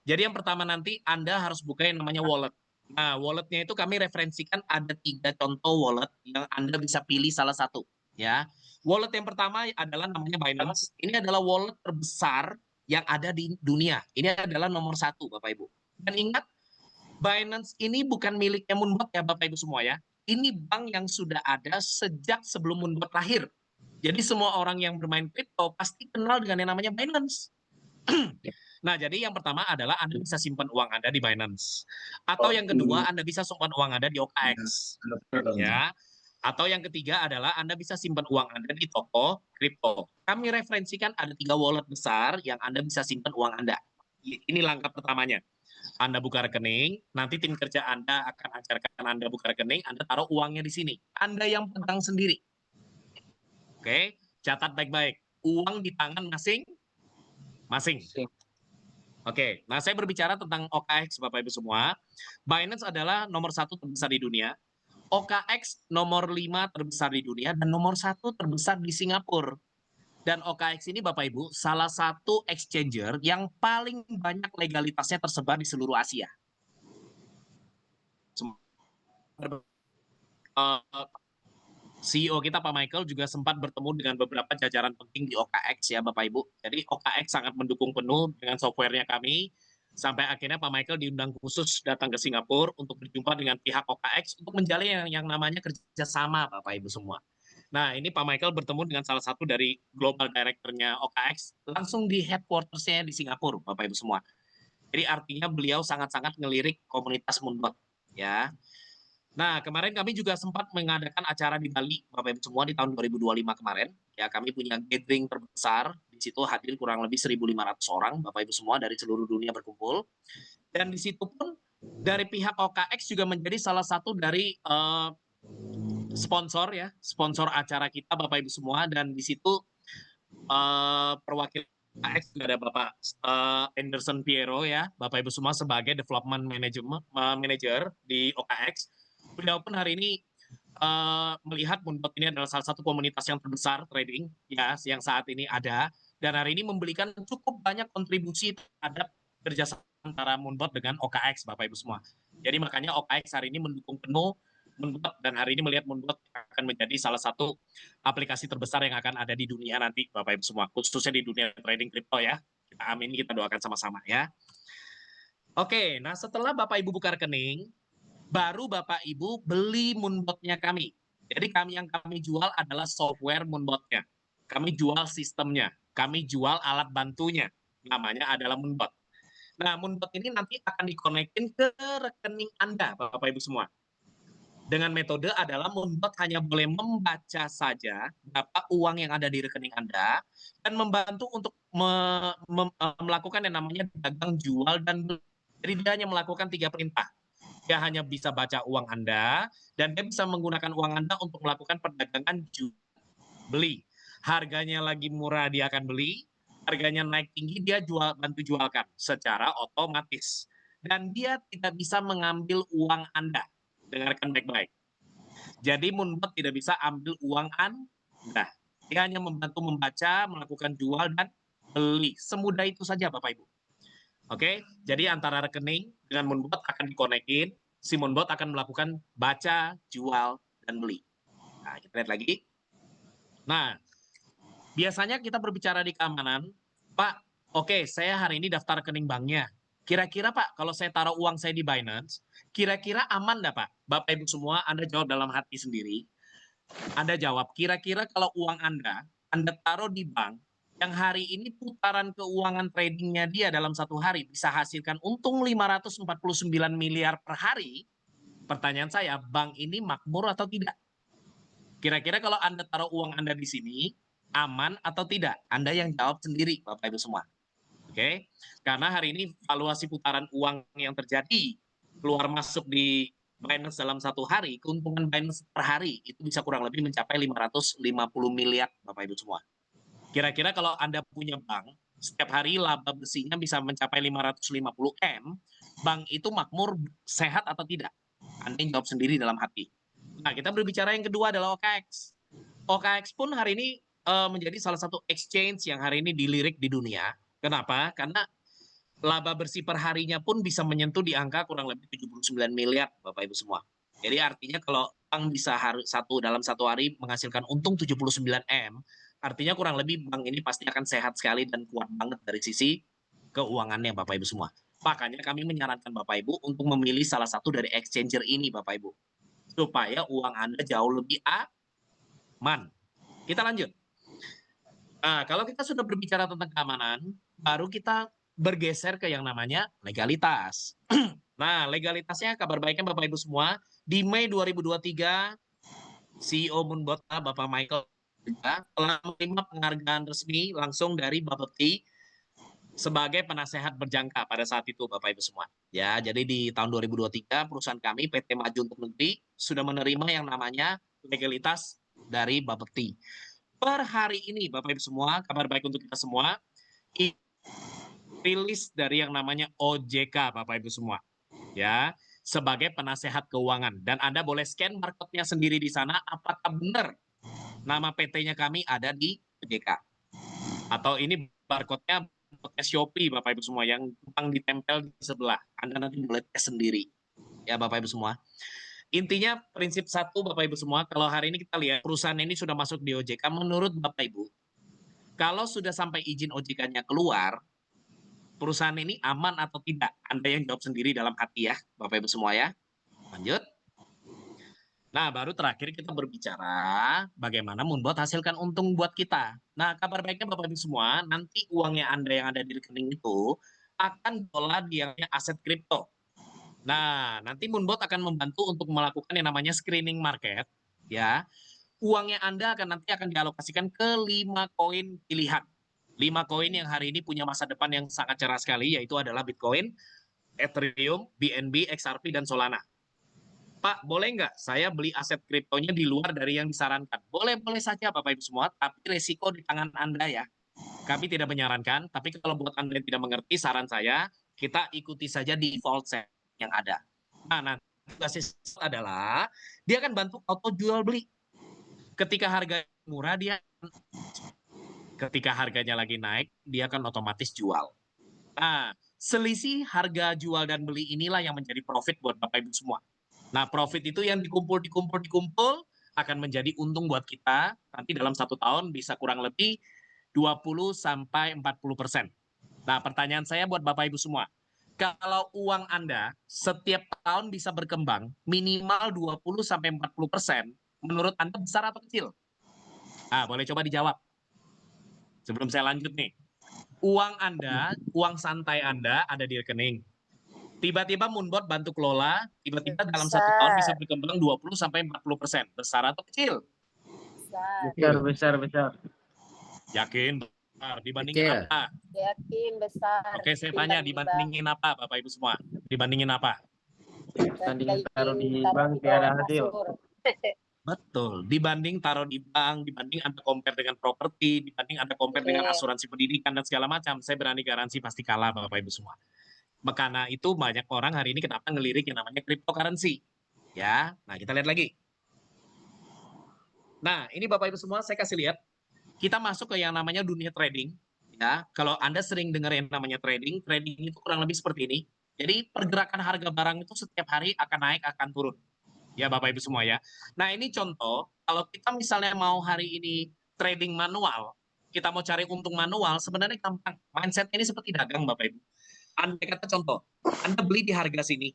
Jadi yang pertama nanti Anda harus buka yang namanya wallet. Nah, walletnya itu kami referensikan ada 3 contoh wallet yang Anda bisa pilih salah satu. Ya, wallet yang pertama adalah namanya Binance. Ini adalah wallet terbesar yang ada di dunia. Ini adalah nomor 1, Bapak Ibu. Dan ingat, Binance ini bukan miliknya Moonbot ya, Bapak Ibu semua ya. Ini bank yang sudah ada sejak sebelum Moonbot lahir. Jadi semua orang yang bermain kripto pasti kenal dengan yang namanya Binance. Nah, jadi yang pertama adalah Anda bisa simpan uang Anda di Binance. Atau yang kedua, Anda bisa simpan uang Anda di OKX. Ya. Atau yang ketiga adalah Anda bisa simpan uang Anda di toko kripto. Kami referensikan ada 3 wallet besar yang Anda bisa simpan uang Anda. Ini langkah pertamanya. Anda buka rekening, nanti tim kerja Anda akan ajarkan Anda buka rekening, Anda taruh uangnya di sini. Anda yang pegang sendiri. Oke, catat baik-baik. Uang di tangan masing-masing. Oke, nah saya berbicara tentang OKX Bapak Ibu semua. Binance adalah nomor 1 terbesar di dunia. OKX nomor 5 terbesar di dunia dan nomor 1 terbesar di Singapura. Dan OKX ini Bapak Ibu salah satu exchanger yang paling banyak legalitasnya tersebar di seluruh Asia. CEO kita Pak Michael juga sempat bertemu dengan beberapa jajaran penting di OKX ya Bapak Ibu. Jadi OKX sangat mendukung penuh dengan softwarenya kami. Sampai akhirnya Pak Michael diundang khusus datang ke Singapura untuk berjumpa dengan pihak OKX untuk menjalin yang namanya kerjasama Bapak Ibu semua. Nah ini Pak Michael bertemu dengan salah satu dari global director-nya OKX langsung di headquarters-nya di Singapura Bapak Ibu semua. Jadi artinya beliau sangat-sangat ngelirik komunitas Moonbot ya. Nah, kemarin kami juga sempat mengadakan acara di Bali, Bapak Ibu semua, di tahun 2025 kemarin. Ya, kami punya gathering terbesar. Di situ hadir kurang lebih 1.500 orang, Bapak Ibu semua dari seluruh dunia berkumpul. Dan di situ pun dari pihak OKX juga menjadi salah satu dari sponsor ya, sponsor acara kita Bapak Ibu semua. Dan di situ perwakilan OKX juga ada Bapak Anderson Piero ya, Bapak Ibu semua sebagai development manager di OKX. Beliau pun hari ini melihat Moonbot ini adalah salah satu komunitas yang terbesar trading ya yang saat ini ada, dan hari ini memberikan cukup banyak kontribusi terhadap kerjasama antara Moonbot dengan OKX Bapak Ibu semua. Jadi makanya OKX hari ini mendukung penuh Moonbot, dan hari ini melihat Moonbot akan menjadi salah satu aplikasi terbesar yang akan ada di dunia nanti Bapak Ibu semua, khususnya di dunia trading kripto ya. Kita amin, kita doakan sama-sama ya. Oke, nah setelah Bapak Ibu buka rekening, baru Bapak Ibu beli Moonbot-nya kami. Jadi yang kami jual adalah software Moonbot-nya. Kami jual sistemnya. Kami jual alat bantunya. Namanya adalah Moonbot. Nah, Moonbot ini nanti akan dikonekin ke rekening Anda, Bapak Ibu semua. Dengan metode adalah Moonbot hanya boleh membaca saja berapa uang yang ada di rekening Anda dan membantu untuk melakukan yang namanya dagang jual dan beli. Jadi dia hanya melakukan 3 perintah. Dia hanya bisa baca uang Anda, dan dia bisa menggunakan uang Anda untuk melakukan perdagangan jual beli. Harganya lagi murah dia akan beli, harganya naik tinggi dia bantu jualkan secara otomatis. Dan dia tidak bisa mengambil uang Anda. Dengarkan baik-baik. Jadi Moonbot tidak bisa ambil uang Anda. Dia hanya membantu membaca, melakukan jual dan beli. Semudah itu saja Bapak Ibu. Oke, jadi antara rekening dengan Moonbot akan dikonekin, si Moonbot akan melakukan baca, jual, dan beli. Nah, kita lihat lagi. Nah, biasanya kita berbicara di keamanan, Pak, oke, saya hari ini daftar rekening banknya. Kira-kira Pak, kalau saya taruh uang saya di Binance, kira-kira aman nggak Pak? Bapak Ibu semua, Anda jawab dalam hati sendiri. Anda jawab, kira-kira kalau uang Anda taruh di bank, yang hari ini putaran keuangan tradingnya dia dalam satu hari bisa hasilkan untung 549 miliar per hari. Pertanyaan saya, bank ini makmur atau tidak? Kira-kira kalau Anda taruh uang Anda di sini, aman atau tidak? Anda yang jawab sendiri, Bapak Ibu semua. Oke? Karena hari ini valuasi putaran uang yang terjadi keluar masuk di Binance dalam satu hari, keuntungan Binance per hari itu bisa kurang lebih mencapai 550 miliar, Bapak Ibu semua. Kira-kira kalau Anda punya bank, setiap hari laba bersihnya bisa mencapai 550 M, bank itu makmur, sehat atau tidak? Anda yang jawab sendiri dalam hati. Nah, kita berbicara yang kedua adalah OKX. OKX pun hari ini menjadi salah satu exchange yang hari ini dilirik di dunia. Kenapa? Karena laba bersih per harinya pun bisa menyentuh di angka kurang lebih 79 miliar, Bapak Ibu semua. Jadi artinya kalau bank bisa dalam satu hari menghasilkan untung 79 M, artinya kurang lebih bank ini pasti akan sehat sekali dan kuat banget dari sisi keuangannya Bapak Ibu semua. Makanya kami menyarankan Bapak Ibu untuk memilih salah satu dari exchanger ini Bapak Ibu. Supaya uang Anda jauh lebih aman. Kita lanjut. Nah, kalau kita sudah berbicara tentang keamanan, baru kita bergeser ke yang namanya legalitas. Nah, legalitasnya kabar baiknya Bapak Ibu semua, di Mei 2023, CEO Moonbot, Bapak Michael, telah menerima penghargaan resmi langsung dari Bapepti sebagai penasehat berjangka pada saat itu Bapak Ibu semua. Ya, jadi di tahun 2023 perusahaan kami PT Maju Untuk Negeri sudah menerima yang namanya legalitas dari Bapepti. Per hari ini Bapak Ibu semua, kabar baik untuk kita semua, rilis dari yang namanya OJK Bapak Ibu semua. Ya, sebagai penasehat keuangan, dan Anda boleh scan barcode-nya sendiri di sana apakah benar nama PT-nya kami ada di OJK. Atau ini barcode-nya Shopee Bapak Ibu semua yang ditempel di sebelah. Anda nanti boleh tes sendiri. Ya Bapak Ibu semua. Intinya prinsip satu Bapak Ibu semua, kalau hari ini kita lihat perusahaan ini sudah masuk di OJK, menurut Bapak Ibu, kalau sudah sampai izin OJK-nya keluar, perusahaan ini aman atau tidak? Anda yang jawab sendiri dalam hati ya, Bapak Ibu semua ya. Lanjut. Nah, baru terakhir kita berbicara bagaimana Moonbot hasilkan untung buat kita. Nah, kabar baiknya Bapak Ibu semua, nanti uangnya Anda yang ada di rekening itu akan diolah di yang aset kripto. Nah, nanti Moonbot akan membantu untuk melakukan yang namanya screening market, ya. Uangnya Anda nanti akan dialokasikan ke 5 koin pilihan. 5 koin yang hari ini punya masa depan yang sangat cerah sekali, yaitu adalah Bitcoin, Ethereum, BNB, XRP, dan Solana. Pak, boleh nggak saya beli aset kriptonya di luar dari yang disarankan? Boleh-boleh saja Bapak Ibu semua, tapi resiko di tangan Anda ya. Kami tidak menyarankan, tapi kalau buat Anda yang tidak mengerti, saran saya, kita ikuti saja default set yang ada. Nah, nanti basis adalah, dia akan bantu auto jual beli. Ketika harga murah, ketika harganya lagi naik, dia akan otomatis jual. Nah, selisih harga jual dan beli inilah yang menjadi profit buat Bapak Ibu semua. Nah, profit itu yang dikumpul akan menjadi untung buat kita. Nanti dalam 1 tahun bisa kurang lebih 20-40%. Nah, pertanyaan saya buat Bapak Ibu semua. Kalau uang Anda setiap tahun bisa berkembang minimal 20-40%, menurut Anda besar atau kecil? Nah, boleh coba dijawab. Sebelum saya lanjut nih. Uang Anda, uang santai Anda ada di rekening. Tiba-tiba Moonbot bantu kelola, tiba-tiba dalam 1 tahun bisa berkembang 20-40%. Besar atau kecil? Besar. Yakin? Besar. Dibandingin Kecil. apa? Yakin besar. Oke, saya tanya, dibandingin apa Bapak Ibu semua? Dibandingin apa? Tanding taruh di bank tiada hasil. Betul. Dibanding taruh di bank, dibanding Anda compare dengan properti, dibanding Anda compare dengan asuransi pendidikan dan segala macam, saya berani garansi pasti kalah Bapak Ibu semua. Karena itu banyak orang hari ini kenapa ngelirik yang namanya cryptocurrency. Ya, nah kita lihat lagi. Nah, ini Bapak Ibu semua saya kasih lihat. Kita masuk ke yang namanya dunia trading. Ya, kalau Anda sering dengar yang namanya trading, trading itu kurang lebih seperti ini. Jadi pergerakan harga barang itu setiap hari akan naik, akan turun. Ya Bapak Ibu semua ya. Nah ini contoh, kalau kita misalnya mau hari ini trading manual, kita mau cari untung manual, sebenarnya gampang. Mindset ini seperti dagang Bapak Ibu. Anda kata contoh, Anda beli di harga sini.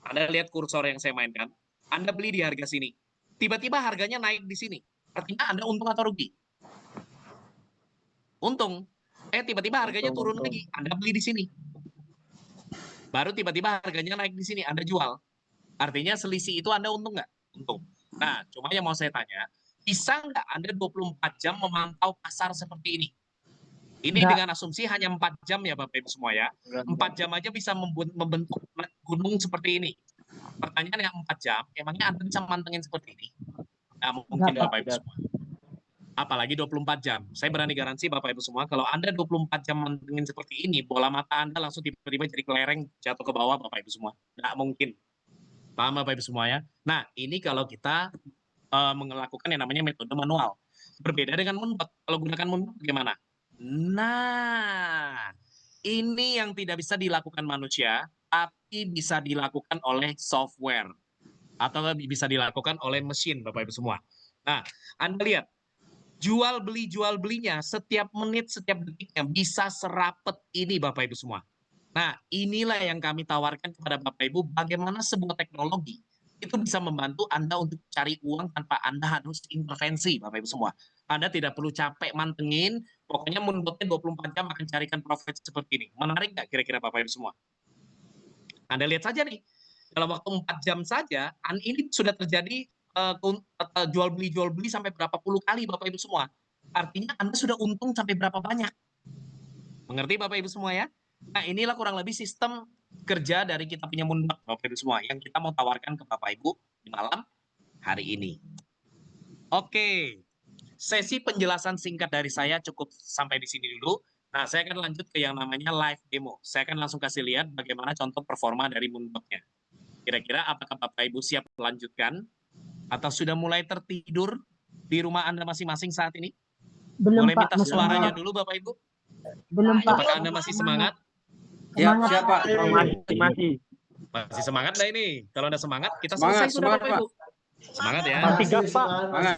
Anda lihat kursor yang saya mainkan. Anda beli di harga sini. Tiba-tiba harganya naik di sini. Artinya Anda untung atau rugi? Untung. Tiba-tiba harganya turun lagi. Anda beli di sini. Baru tiba-tiba harganya naik di sini. Anda jual. Artinya selisih itu Anda untung nggak? Untung. Nah, cuma yang mau saya tanya, bisa nggak Anda 24 jam memantau pasar seperti ini? Ini dengan asumsi hanya 4 jam ya Bapak Ibu semua ya. 4 jam aja bisa membentuk gunung seperti ini. Pertanyaan yang 4 jam, emangnya Anda bisa mantengin seperti ini? Nah, mungkin Bapak Ibu semua. Apalagi 24 jam. Saya berani garansi Bapak Ibu semua, kalau Anda 24 jam mantengin seperti ini, bola mata Anda langsung tiba-tiba jadi kelereng, jatuh ke bawah Bapak Ibu semua. Nggak mungkin. Paham Bapak Ibu semua ya? Nah, ini kalau kita melakukan yang namanya metode manual. Berbeda dengan Moonbot. Kalau gunakan Moonbot bagaimana? Nah, ini yang tidak bisa dilakukan manusia, tapi bisa dilakukan oleh software. Atau bisa dilakukan oleh mesin, Bapak Ibu semua. Nah, Anda lihat, jual belinya setiap menit, setiap detiknya bisa serapet ini Bapak Ibu semua. Nah, inilah yang kami tawarkan kepada Bapak Ibu, bagaimana sebuah teknologi itu bisa membantu Anda untuk cari uang tanpa Anda harus intervensi, Bapak Ibu semua. Anda tidak perlu capek mantengin, pokoknya Moonbotnya 24 jam akan carikan profit seperti ini. Menarik nggak kira-kira Bapak Ibu semua? Anda lihat saja nih, dalam waktu 4 jam saja, ini sudah terjadi jual beli sampai berapa puluh kali Bapak Ibu semua. Artinya Anda sudah untung sampai berapa banyak. Mengerti Bapak Ibu semua ya? Nah, inilah kurang lebih sistem kerja dari kita punya Moonbot Bapak Ibu semua yang kita mau tawarkan ke Bapak Ibu di malam hari ini. Oke, sesi penjelasan singkat dari saya cukup sampai di sini dulu. Nah, saya akan lanjut ke yang namanya live demo. Saya akan langsung kasih lihat bagaimana contoh performa dari Moonbot-nya. Kira-kira apakah Bapak Ibu siap melanjutkan? Atau sudah mulai tertidur di rumah Anda masing-masing saat ini? Belum, Boleh minta Pak. suaranya dulu Bapak Ibu? Belum, Pak. Apakah Anda masih semangat? Siapa? Masih. Masih semangat nggak ini? Kalau Anda semangat, kita Semangat, selesai sudah semangat, Bapak Ibu. Semangat ya. Masih gas, Pak. Semangat.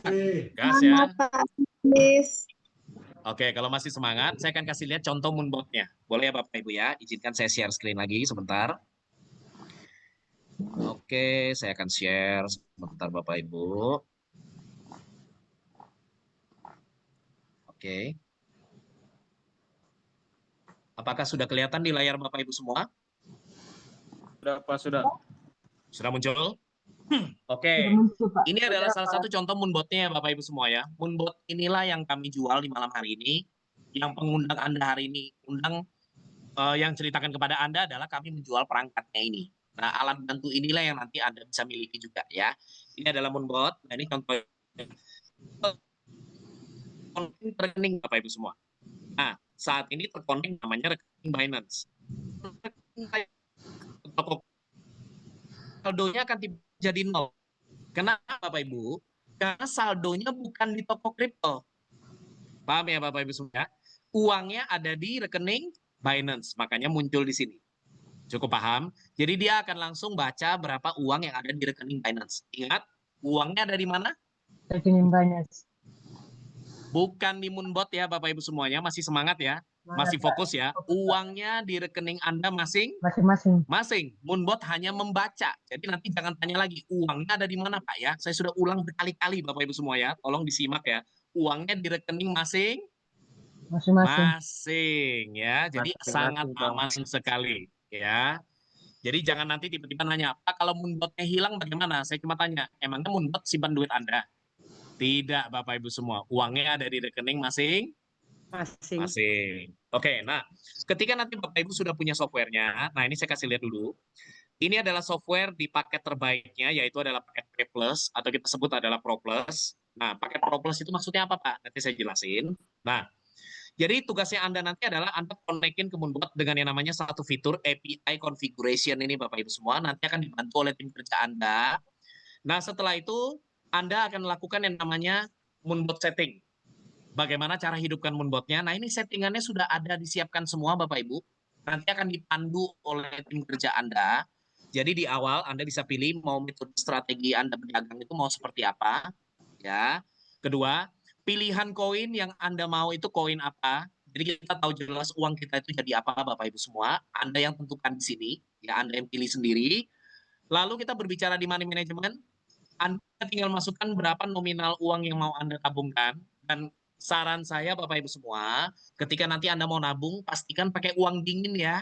Gas ya. Please. Oke, kalau masih semangat, saya akan kasih lihat contoh Moonbot-nya. Boleh ya Bapak Ibu ya? Izinkan saya share screen lagi sebentar. Oke, saya akan share sebentar Bapak Ibu. Oke. Apakah sudah kelihatan di layar Bapak Ibu semua? Sudah, Pak, sudah. Sudah muncul? Oke. Sudah muncul, Pak. Ini adalah salah satu contoh moonbotnya ya Bapak Ibu semua ya. Moonbot inilah yang kami jual di malam hari ini. Yang pengundang Anda hari ini yang ceritakan kepada Anda adalah kami menjual perangkatnya ini. Nah, alat bantu inilah yang nanti Anda bisa miliki juga ya. Ini adalah moonbot. Nah, ini contoh rekening Bapak Ibu semua. Nah, saat ini terkonek namanya rekening Binance. Saldonya akan jadi nol. Kenapa Bapak Ibu? Karena saldonya bukan di toko kripto. Paham ya Bapak Ibu semua? Uangnya ada di rekening Binance, makanya muncul di sini. Cukup paham? Jadi dia akan langsung baca berapa uang yang ada di rekening Binance. Ingat, uangnya ada di mana? Rekening Binance. Bukan di Moonbot ya Bapak Ibu semuanya, masih semangat ya. Masih fokus ya. Uangnya di rekening Anda Masing-masing. masing. Moonbot hanya membaca. Jadi nanti jangan tanya lagi, uangnya ada di mana Pak ya? Saya sudah ulang berkali-kali Bapak Ibu semua ya. Tolong disimak ya. Uangnya di rekening masing-masing ya. Jadi sangat aman sekali ya. Jadi jangan nanti tiba-tiba nanya, Pak kalau Moonbotnya hilang bagaimana? Saya cuma tanya, emangnya Moonbot simpan duit Anda? Tidak Bapak Ibu semua. Uangnya ada di rekening masing-masing. Oke, nah ketika nanti Bapak Ibu sudah punya softwarenya, nah ini saya kasih lihat dulu. Ini adalah software di paket terbaiknya, yaitu adalah paket P Plus, atau kita sebut adalah Pro Plus. Nah, paket Pro Plus itu maksudnya apa, Pak? Nanti saya jelasin. Nah, jadi tugasnya Anda nanti adalah Anda konekin ke Moonbot dengan yang namanya satu fitur API Configuration ini, Bapak Ibu semua. Nanti akan dibantu oleh tim kerja Anda. Nah, setelah itu Anda akan melakukan yang namanya Moonbot setting. Bagaimana cara hidupkan Moonbotnya? Nah, ini settingannya sudah ada disiapkan semua, Bapak Ibu. Nanti akan dipandu oleh tim kerja Anda. Jadi di awal Anda bisa pilih mau metode strategi Anda berdagang itu mau seperti apa. Ya. Kedua, pilihan koin yang Anda mau itu koin apa. Jadi kita tahu jelas uang kita itu jadi apa Bapak Ibu semua. Anda yang tentukan di sini, ya Anda yang pilih sendiri. Lalu kita berbicara di money management, Anda tinggal masukkan berapa nominal uang yang mau Anda tabungkan. Dan saran saya Bapak Ibu semua, ketika nanti Anda mau nabung, pastikan pakai uang dingin ya.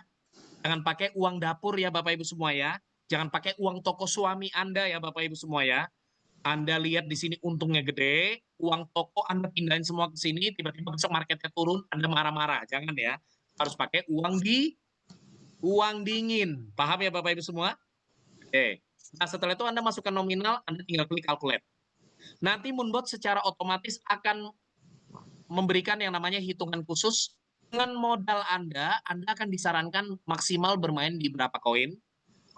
Jangan pakai uang dapur ya Bapak Ibu semua ya. Jangan pakai uang toko suami Anda ya Bapak Ibu semua ya. Anda lihat di sini untungnya gede, uang toko Anda pindahin semua ke sini, tiba-tiba besok marketnya turun, Anda marah-marah. Jangan ya. Harus pakai uang dingin. Paham ya Bapak Ibu semua? Oke. Nah, setelah itu Anda masukkan nominal, Anda tinggal klik calculate. Nanti Moonbot secara otomatis akan memberikan yang namanya hitungan khusus. Dengan modal Anda akan disarankan maksimal bermain di berapa koin,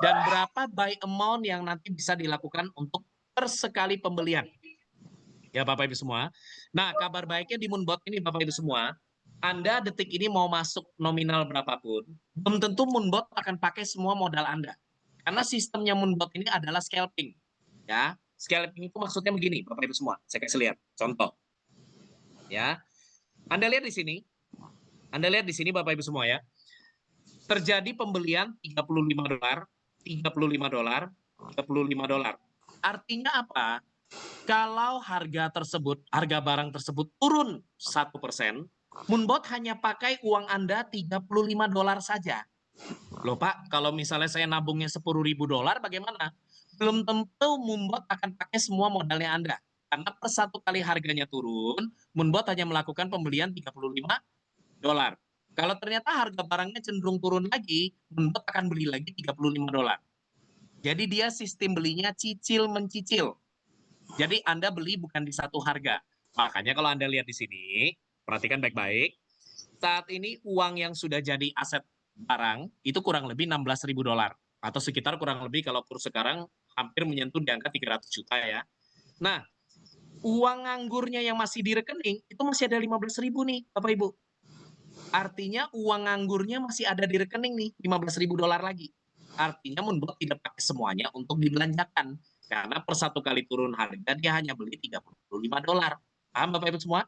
dan berapa buy amount yang nanti bisa dilakukan untuk per sekali pembelian. Ya Bapak Ibu semua. Nah, kabar baiknya di Moonbot ini Bapak Ibu semua, Anda detik ini mau masuk nominal berapapun, belum tentu Moonbot akan pakai semua modal Anda. Karena sistemnya Moonbot ini adalah scalping. Ya, scalping itu maksudnya begini, Bapak Ibu semua. Saya kasih lihat contoh. Ya. Anda lihat di sini. Anda lihat di sini Bapak Ibu semua ya. Terjadi pembelian $35, $35, $35. Artinya apa? Kalau harga barang tersebut turun 1%, Moonbot hanya pakai uang Anda $35 saja. Loh Pak, kalau misalnya saya nabungnya $10.000 bagaimana? Belum tentu Moonbot akan pakai semua modalnya Anda. Karena per satu kali harganya turun, Moonbot hanya melakukan pembelian $35. Kalau ternyata harga barangnya cenderung turun lagi, Moonbot akan beli lagi $35. Jadi dia sistem belinya cicil mencicil. Jadi Anda beli bukan di satu harga. Makanya kalau Anda lihat di sini, perhatikan baik-baik. Saat ini uang yang sudah jadi aset barang itu kurang lebih $16.000 atau sekitar kurang lebih kalau kurs sekarang hampir menyentuh di angka 300 juta ya. Nah, uang nganggurnya yang masih di rekening itu masih ada 15.000 nih, Bapak Ibu. Artinya uang nganggurnya masih ada di rekening nih, $15.000 lagi. Artinya Moonbot tidak pakai semuanya untuk dibelanjakan. Karena per satu kali turun harga dia hanya beli $35. Paham Bapak Ibu semua?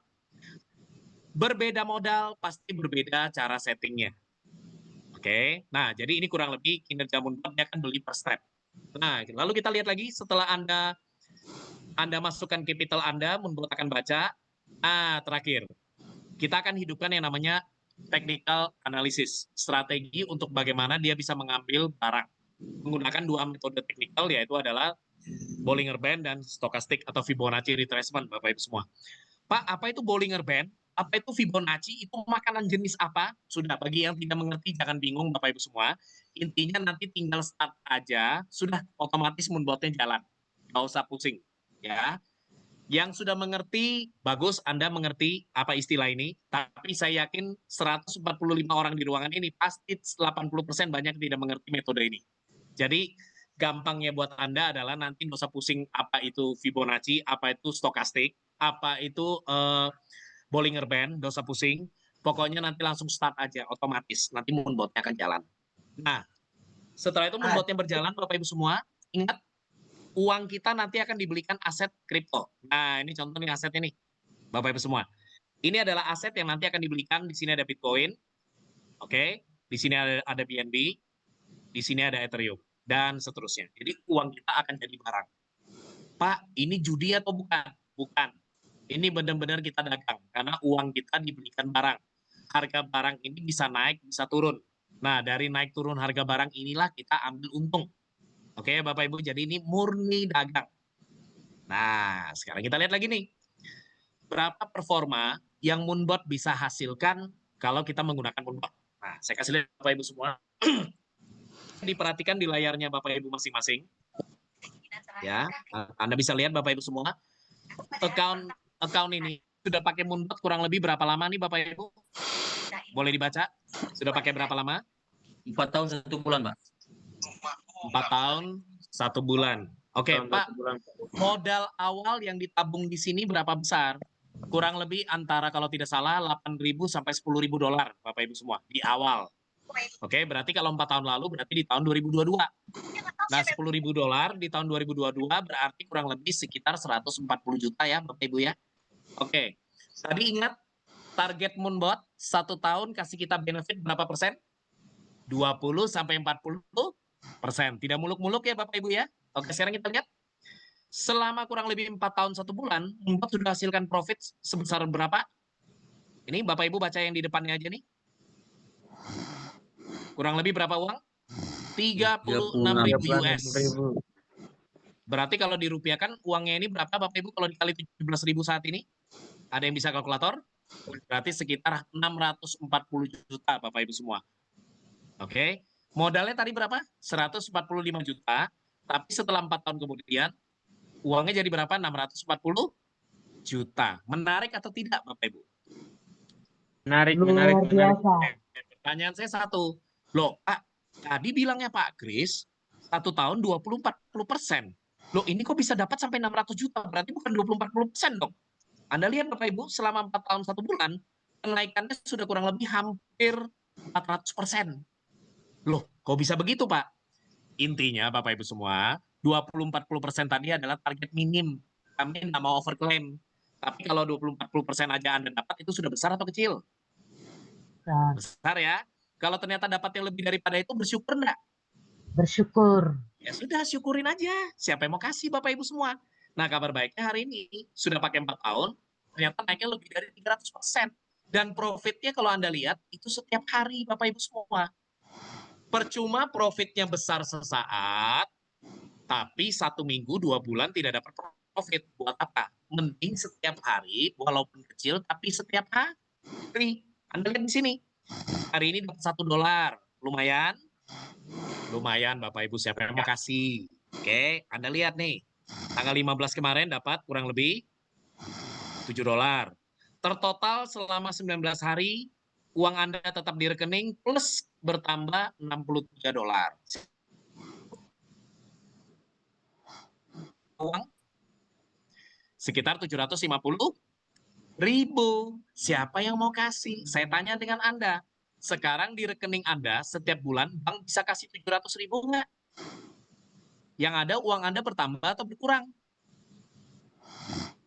Berbeda modal, pasti berbeda cara settingnya. Oke, nah jadi ini kurang lebih kinerja Moonbot, dia akan beli per step. Nah, lalu kita lihat lagi setelah Anda masukkan capital Anda, Moonbot akan baca. Nah, terakhir, kita akan hidupkan yang namanya technical analysis, strategi untuk bagaimana dia bisa mengambil barang. menggunakan dua metode teknikal, yaitu adalah Bollinger Band dan Stochastic atau Fibonacci retracement, Bapak Ibu semua. Pak, apa itu Bollinger Band? Apa itu Fibonacci? Itu makanan jenis apa? Sudah, bagi yang tidak mengerti jangan bingung Bapak Ibu semua. Intinya nanti tinggal start aja, sudah otomatis moonboard-nya jalan. Nggak usah pusing, ya. Yang sudah mengerti, bagus Anda mengerti apa istilah ini, tapi saya yakin 145 orang di ruangan ini pasti 80% banyak tidak mengerti metode ini. Jadi gampangnya buat Anda adalah nanti nggak usah pusing apa itu Fibonacci, apa itu stokastik, apa itu Bollinger Band, nggak usah pusing. Pokoknya nanti langsung start aja, otomatis. Nanti moonboard-nya akan jalan. Nah, setelah itu moonboard-nya berjalan, Bapak Ibu semua, ingat, uang kita nanti akan dibelikan aset kripto. Nah, ini contoh nih aset ini, Bapak Ibu semua. Ini adalah aset yang nanti akan dibelikan. Di sini ada Bitcoin, oke. Di sini ada BNB, di sini ada Ethereum, dan seterusnya. Jadi uang kita akan jadi barang. Pak, ini judi atau bukan? Bukan. Ini benar-benar kita dagang, karena uang kita dibelikan barang. Harga barang ini bisa naik, bisa turun. Nah, dari naik turun harga barang inilah kita ambil untung. Oke, Bapak Ibu, jadi ini murni dagang. Nah, sekarang kita lihat lagi nih. Berapa performa yang Moonbot bisa hasilkan kalau kita menggunakan Moonbot. Nah, saya kasih lihat Bapak Ibu semua. Diperhatikan di layarnya Bapak Ibu masing-masing. Ya, Anda bisa lihat Bapak Ibu semua. Account ini sudah pakai Moonbot kurang lebih berapa lama nih Bapak Ibu? Boleh dibaca? Sudah pakai berapa lama? 4 tahun 1 bulan, Pak. 4 tahun 1 bulan. Oke, Pak. Modal awal yang ditabung di sini berapa besar? Kurang lebih antara kalau tidak salah 8.000 sampai 10.000 dolar, Bapak Ibu semua, di awal. Oke, berarti kalau 4 tahun lalu berarti di tahun 2022. Nah, 10.000 dolar di tahun 2022 berarti kurang lebih sekitar 140 juta ya, Bapak Ibu ya. Oke, tadi ingat target Moonbot 1 tahun kasih kita benefit berapa persen? 20 sampai 40%. Tidak muluk-muluk ya Bapak Ibu ya. Oke, sekarang kita lihat. Selama kurang lebih 4 tahun 1 bulan, Moonbot sudah hasilkan profit sebesar berapa? Ini Bapak Ibu baca yang di depannya aja nih. Kurang lebih berapa uang? 36.000 US. Berarti kalau dirupiahkan uangnya ini berapa Bapak Ibu kalau dikali 17.000 saat ini? Ada yang bisa kalkulator? Berarti sekitar 640 juta Bapak Ibu semua. Oke. Modalnya tadi berapa? 145 juta. Tapi setelah 4 tahun kemudian, uangnya jadi berapa? 640 juta. Menarik atau tidak Bapak Ibu? Menarik. Luar biasa. Pertanyaan saya satu. Loh, Pak, tadi bilangnya Pak Kris, 1 tahun 20-40%. Loh, ini kok bisa dapat sampai 600 juta? Berarti bukan 20-40% dong. Anda lihat Bapak Ibu, selama 4 tahun 1 bulan, kenaikannya sudah kurang lebih hampir 400%. Loh, kok bisa begitu Pak? Intinya Bapak Ibu semua, 20-40% tadi adalah target minim. Kami nggak mau overclaim. Tapi kalau 20-40% aja Anda dapat, itu sudah besar atau kecil? Nah, Besar ya. Kalau ternyata dapat yang lebih daripada itu, bersyukur enggak? bersyukur. Ya sudah, syukurin aja. Siapa yang mau kasih Bapak Ibu semua? Nah, kabar baiknya hari ini, sudah pakai 4 tahun, ternyata naiknya lebih dari 300%. Dan profitnya kalau Anda lihat, itu setiap hari Bapak Ibu semua. Percuma profitnya besar sesaat, tapi 1 minggu, 2 bulan tidak dapat profit. Buat apa? Mending setiap hari, walaupun kecil, tapi setiap hari. Anda lihat di sini. Hari ini dapat 1 dolar. Lumayan? Lumayan Bapak Ibu, siapa yang mau kasih? Oke, Anda lihat nih. Tanggal 15 kemarin dapat kurang lebih 7 dolar. Tertotal selama 19 hari, uang Anda tetap di rekening plus bertambah 63 dolar. Uang sekitar 750.000. Siapa yang mau kasih? Saya tanya dengan Anda. Sekarang di rekening Anda setiap bulan bank bisa kasih 700.000 nggak? Yang ada uang Anda bertambah atau berkurang?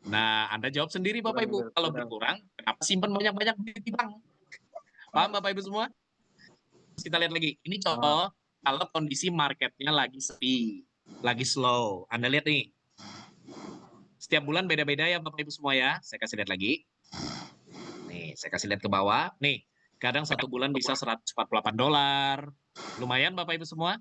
Nah, Anda jawab sendiri Bapak Ibu. Kalau berkurang, kenapa simpan banyak-banyak di bank? Paham Bapak Ibu semua? Kita lihat lagi. Ini contoh kalau kondisi marketnya lagi sepi, lagi slow. Anda lihat nih. Setiap bulan beda-beda ya Bapak Ibu semua ya. Saya kasih lihat lagi. Nih, saya kasih lihat ke bawah. Nih, kadang 1 bulan bisa 148 dolar. Lumayan Bapak Ibu semua.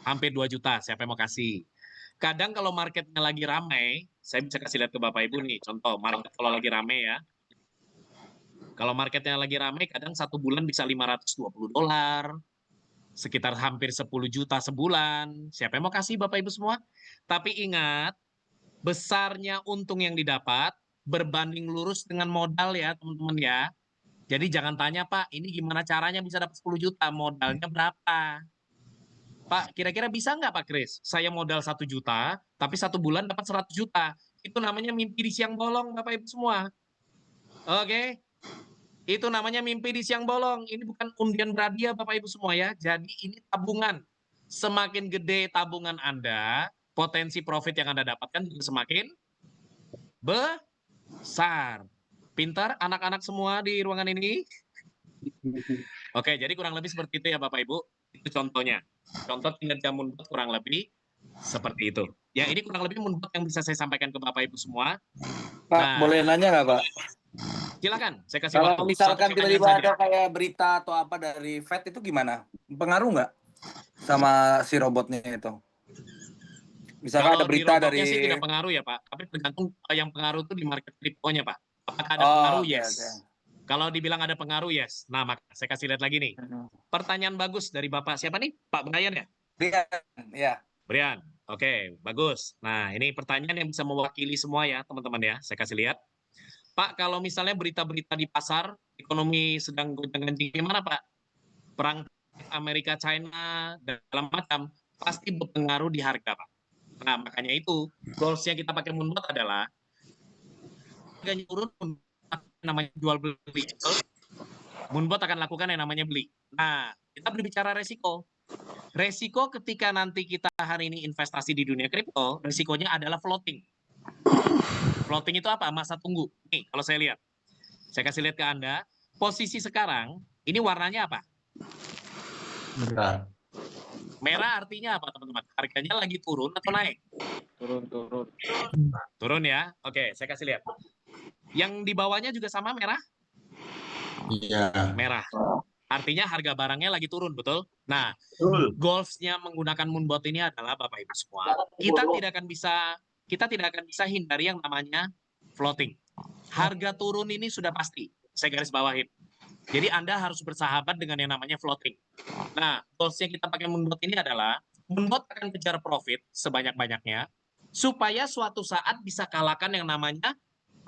Hampir 2 juta, siapa yang mau kasih? Kadang kalau marketnya lagi ramai, saya bisa kasih lihat ke Bapak Ibu nih, contoh market kalau lagi ramai ya. Kalau marketnya lagi ramai, kadang 1 bulan bisa $520, sekitar hampir 10 juta sebulan. Siapa yang mau kasih Bapak Ibu semua? Tapi ingat, besarnya untung yang didapat berbanding lurus dengan modal ya teman-teman ya. Jadi jangan tanya, Pak, ini gimana caranya bisa dapat 10 juta, modalnya berapa? Pak, kira-kira bisa nggak Pak Kris? Saya modal 1 juta, tapi 1 bulan dapat 100 juta. Itu namanya mimpi di siang bolong, Bapak Ibu semua. Oke? Itu namanya mimpi di siang bolong. Ini bukan undian berhadiah, Bapak Ibu semua ya. Jadi ini tabungan. Semakin gede tabungan Anda, potensi profit yang Anda dapatkan juga semakin besar. Pintar anak-anak semua di ruangan ini? Oke, jadi kurang lebih seperti itu ya Bapak Ibu. Itu contohnya. Contoh kinerja Moonbot kurang lebih seperti itu. Ya, ini kurang lebih Moonbot yang bisa saya sampaikan ke Bapak Ibu semua. Pak, Nah, boleh nanya nggak, Pak? Silakan, saya kasih Kalau waktu. misalkan Satu tiba-tiba pertanyaan ada saja. kayak berita atau apa dari Fed itu gimana? Pengaruh nggak sama si robotnya itu? Misalkan Kalau ada di berita robotnya dari... sih tidak pengaruh ya Pak, tapi tergantung yang pengaruh itu di market kriptonya Pak. Apakah ada Oh, pengaruh? oke, Yes. oke. Kalau dibilang ada pengaruh, yes. Nah, maka saya kasih lihat lagi nih. Pertanyaan bagus dari Bapak siapa nih? Pak Brian ya? Brian, ya. Brian. Oke, bagus. Nah, ini pertanyaan yang bisa mewakili semua ya, teman-teman ya. Saya kasih lihat. Pak, kalau misalnya berita-berita di pasar, ekonomi sedang goncang-ganjing gimana Pak? Perang Amerika, China, dan segala macam, pasti berpengaruh di harga Pak. Nah, makanya itu, goals yang kita pakai Moonbot adalah harganya turun, namanya jual beli. Moonbot akan lakukan yang namanya beli. Nah, kita berbicara resiko. Resiko ketika nanti kita hari ini investasi di dunia kripto, resikonya adalah floating. Floating itu apa? Masa tunggu. Nih, kalau saya lihat. Saya kasih lihat ke Anda, posisi sekarang, ini warnanya apa? Merah. Merah artinya apa, teman-teman? Harganya lagi turun atau naik? Turun. Turun ya. Oke, saya kasih lihat. Yang di bawahnya juga sama merah? Iya. Merah. Artinya harga barangnya lagi turun, betul? Nah, goals-nya menggunakan Moonbot ini adalah Bapak Ibu semua, kita tidak akan bisa hindari yang namanya floating. Harga turun ini sudah pasti. Saya garis bawahin. Jadi Anda harus bersahabat dengan yang namanya floating. Nah, goals yang kita pakai Moonbot ini adalah Moonbot akan kejar profit sebanyak-banyaknya supaya suatu saat bisa kalahkan yang namanya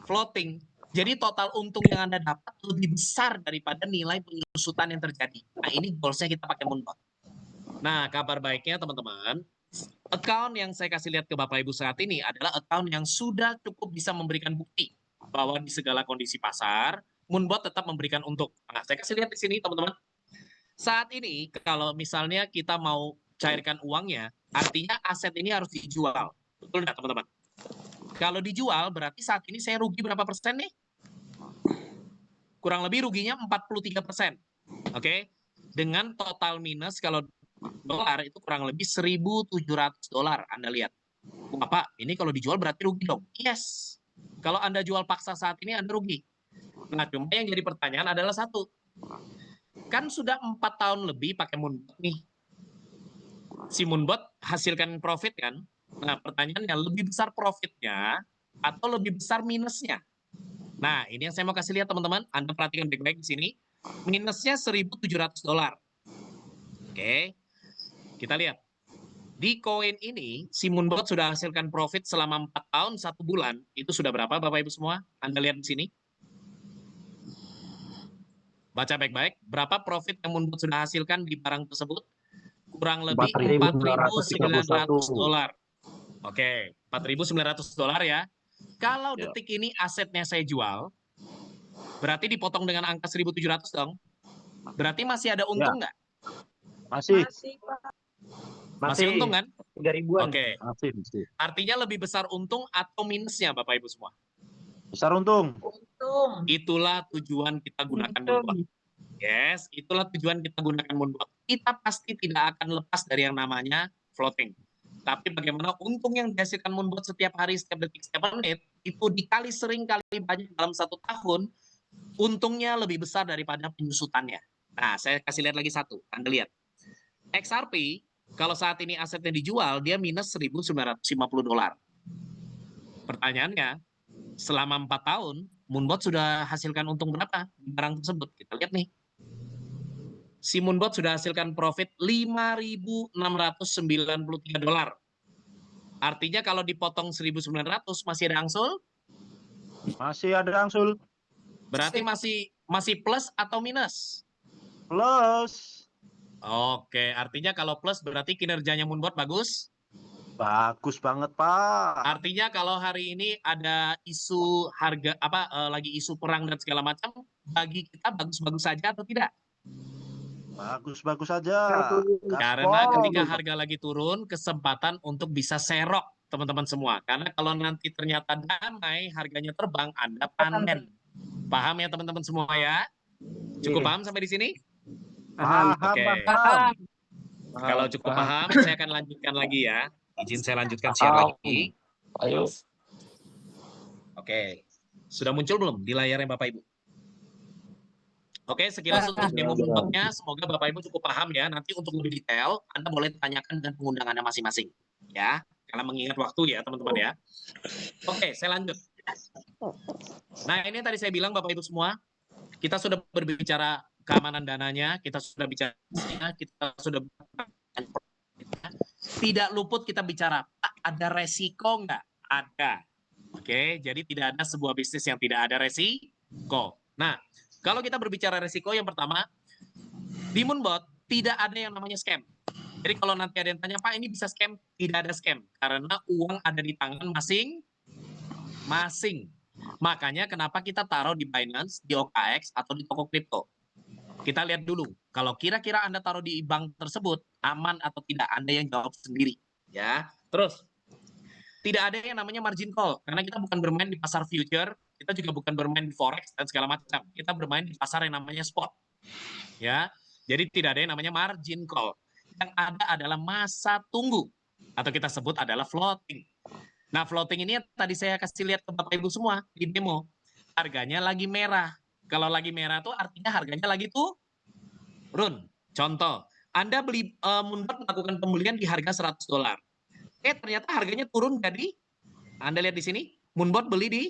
floating. Jadi total untung yang Anda dapat lebih besar daripada nilai penyusutan yang terjadi. Nah, ini goals-nya kita pakai Moonbot. Nah, kabar baiknya teman-teman, account yang saya kasih lihat ke Bapak Ibu saat ini adalah account yang sudah cukup bisa memberikan bukti bahwa di segala kondisi pasar, Moonbot tetap memberikan untung. Nah, saya kasih lihat di sini teman-teman. Saat ini kalau misalnya kita mau cairkan uangnya, artinya aset ini harus dijual. Betul nggak teman-teman? Kalau dijual berarti saat ini saya rugi berapa persen nih? Kurang lebih ruginya 43%. Oke? Dengan total minus kalau dolar itu kurang lebih $1.700. Anda lihat. Wah, Pak, ini kalau dijual berarti rugi dong. Yes. Kalau Anda jual paksa saat ini Anda rugi. Nah, cuma yang jadi pertanyaan adalah satu. Kan sudah 4 tahun lebih pakai Moonbot nih. Si Moonbot hasilkan profit kan? Nah, pertanyaannya lebih besar profitnya atau lebih besar minusnya? Nah, ini yang saya mau kasih lihat teman-teman. Anda perhatikan baik-baik di sini. Minusnya $1.700. Oke. Kita lihat. Di koin ini, si Moonbot sudah hasilkan profit selama 4 tahun, 1 bulan. Itu sudah berapa Bapak Ibu semua? Anda lihat di sini. Baca baik-baik. Berapa profit yang Moonbot sudah hasilkan di barang tersebut? Kurang lebih $4.900. Oke, $4.900 ya. Kalau detik ini asetnya saya jual, berarti dipotong dengan angka 1.700 dong. Berarti masih ada untung nggak? Masih. Pak. Masih untung kan? 3.000-an. Oke. Masih. Artinya lebih besar untung atau minusnya Bapak Ibu semua? Besar untung. Untung. Itulah tujuan kita gunakan Moonbot. Yes, itulah tujuan kita gunakan Moonbot. Kita pasti tidak akan lepas dari yang namanya floating. Tapi bagaimana untung yang dihasilkan Moonbot setiap hari, setiap detik, setiap menit, itu dikali sering kali banyak dalam 1 tahun, untungnya lebih besar daripada penyusutannya. Nah, saya kasih lihat lagi satu. Anda lihat. XRP Kalau saat ini asetnya dijual, dia minus $1.950. Pertanyaannya, selama 4 tahun, Moonbot sudah hasilkan untung berapa di barang tersebut? Kita lihat nih. Si Moonbot sudah hasilkan profit $5.693. Artinya kalau dipotong 1.900 masih ada angsul? Masih ada angsul. Berarti masih plus atau minus? Plus. Oke, artinya kalau plus berarti kinerjanya Moonbot bagus? Bagus banget, Pak. Artinya kalau hari ini ada isu harga lagi isu perang dan segala macam, bagi kita bagus-bagus saja atau tidak? Bagus-bagus aja. Karena Gaspol. ketika harga lagi turun, kesempatan untuk bisa serok teman-teman semua. Karena kalau nanti ternyata damai, harganya terbang, Anda panen. Paham ya teman-teman semua ya? Cukup paham sampai di sini? Paham, Oke. paham. Kalau cukup paham, saya akan lanjutkan lagi ya. Izin saya lanjutkan share lagi. Ayo. Oke. Sudah muncul belum di layarnya Bapak Ibu? Oke, sekilas untuk demo Moonbotnya, semoga Bapak Ibu cukup paham ya. Nanti untuk lebih detail, Anda boleh tanyakan dengan pengundang Anda masing-masing. Ya, karena mengingat waktu ya teman-teman ya. Oke, saya lanjut. Nah, ini yang tadi saya bilang Bapak Ibu semua, kita sudah berbicara keamanan dananya, kita sudah bicara, kita sudah tidak luput kita bicara, ada resiko nggak? Ada. Oke, jadi tidak ada sebuah bisnis yang tidak ada resiko. Nah, kalau kita berbicara resiko, yang pertama, di Moonbot tidak ada yang namanya scam. Jadi kalau nanti ada yang tanya, Pak ini bisa scam? Tidak ada scam, karena uang ada di tangan masing-masing. Makanya kenapa kita taruh di Binance, di OKX, atau di toko kripto. Kita lihat dulu, kalau kira-kira Anda taruh di bank tersebut, aman atau tidak, Anda yang jawab sendiri. Ya, terus, tidak ada yang namanya margin call, karena kita bukan bermain di pasar future, kita juga bukan bermain di forex dan segala macam. Kita bermain di pasar yang namanya spot. Ya, jadi tidak ada yang namanya margin call. Yang ada adalah masa tunggu, atau kita sebut adalah floating. Nah, floating ini tadi saya kasih lihat ke Bapak Ibu semua di demo. Harganya lagi merah. Kalau lagi merah tuh artinya harganya lagi turun. Contoh, Anda beli Moonbot melakukan pembelian di harga $100. Ternyata harganya turun jadi, Anda lihat di sini, Moonbot beli di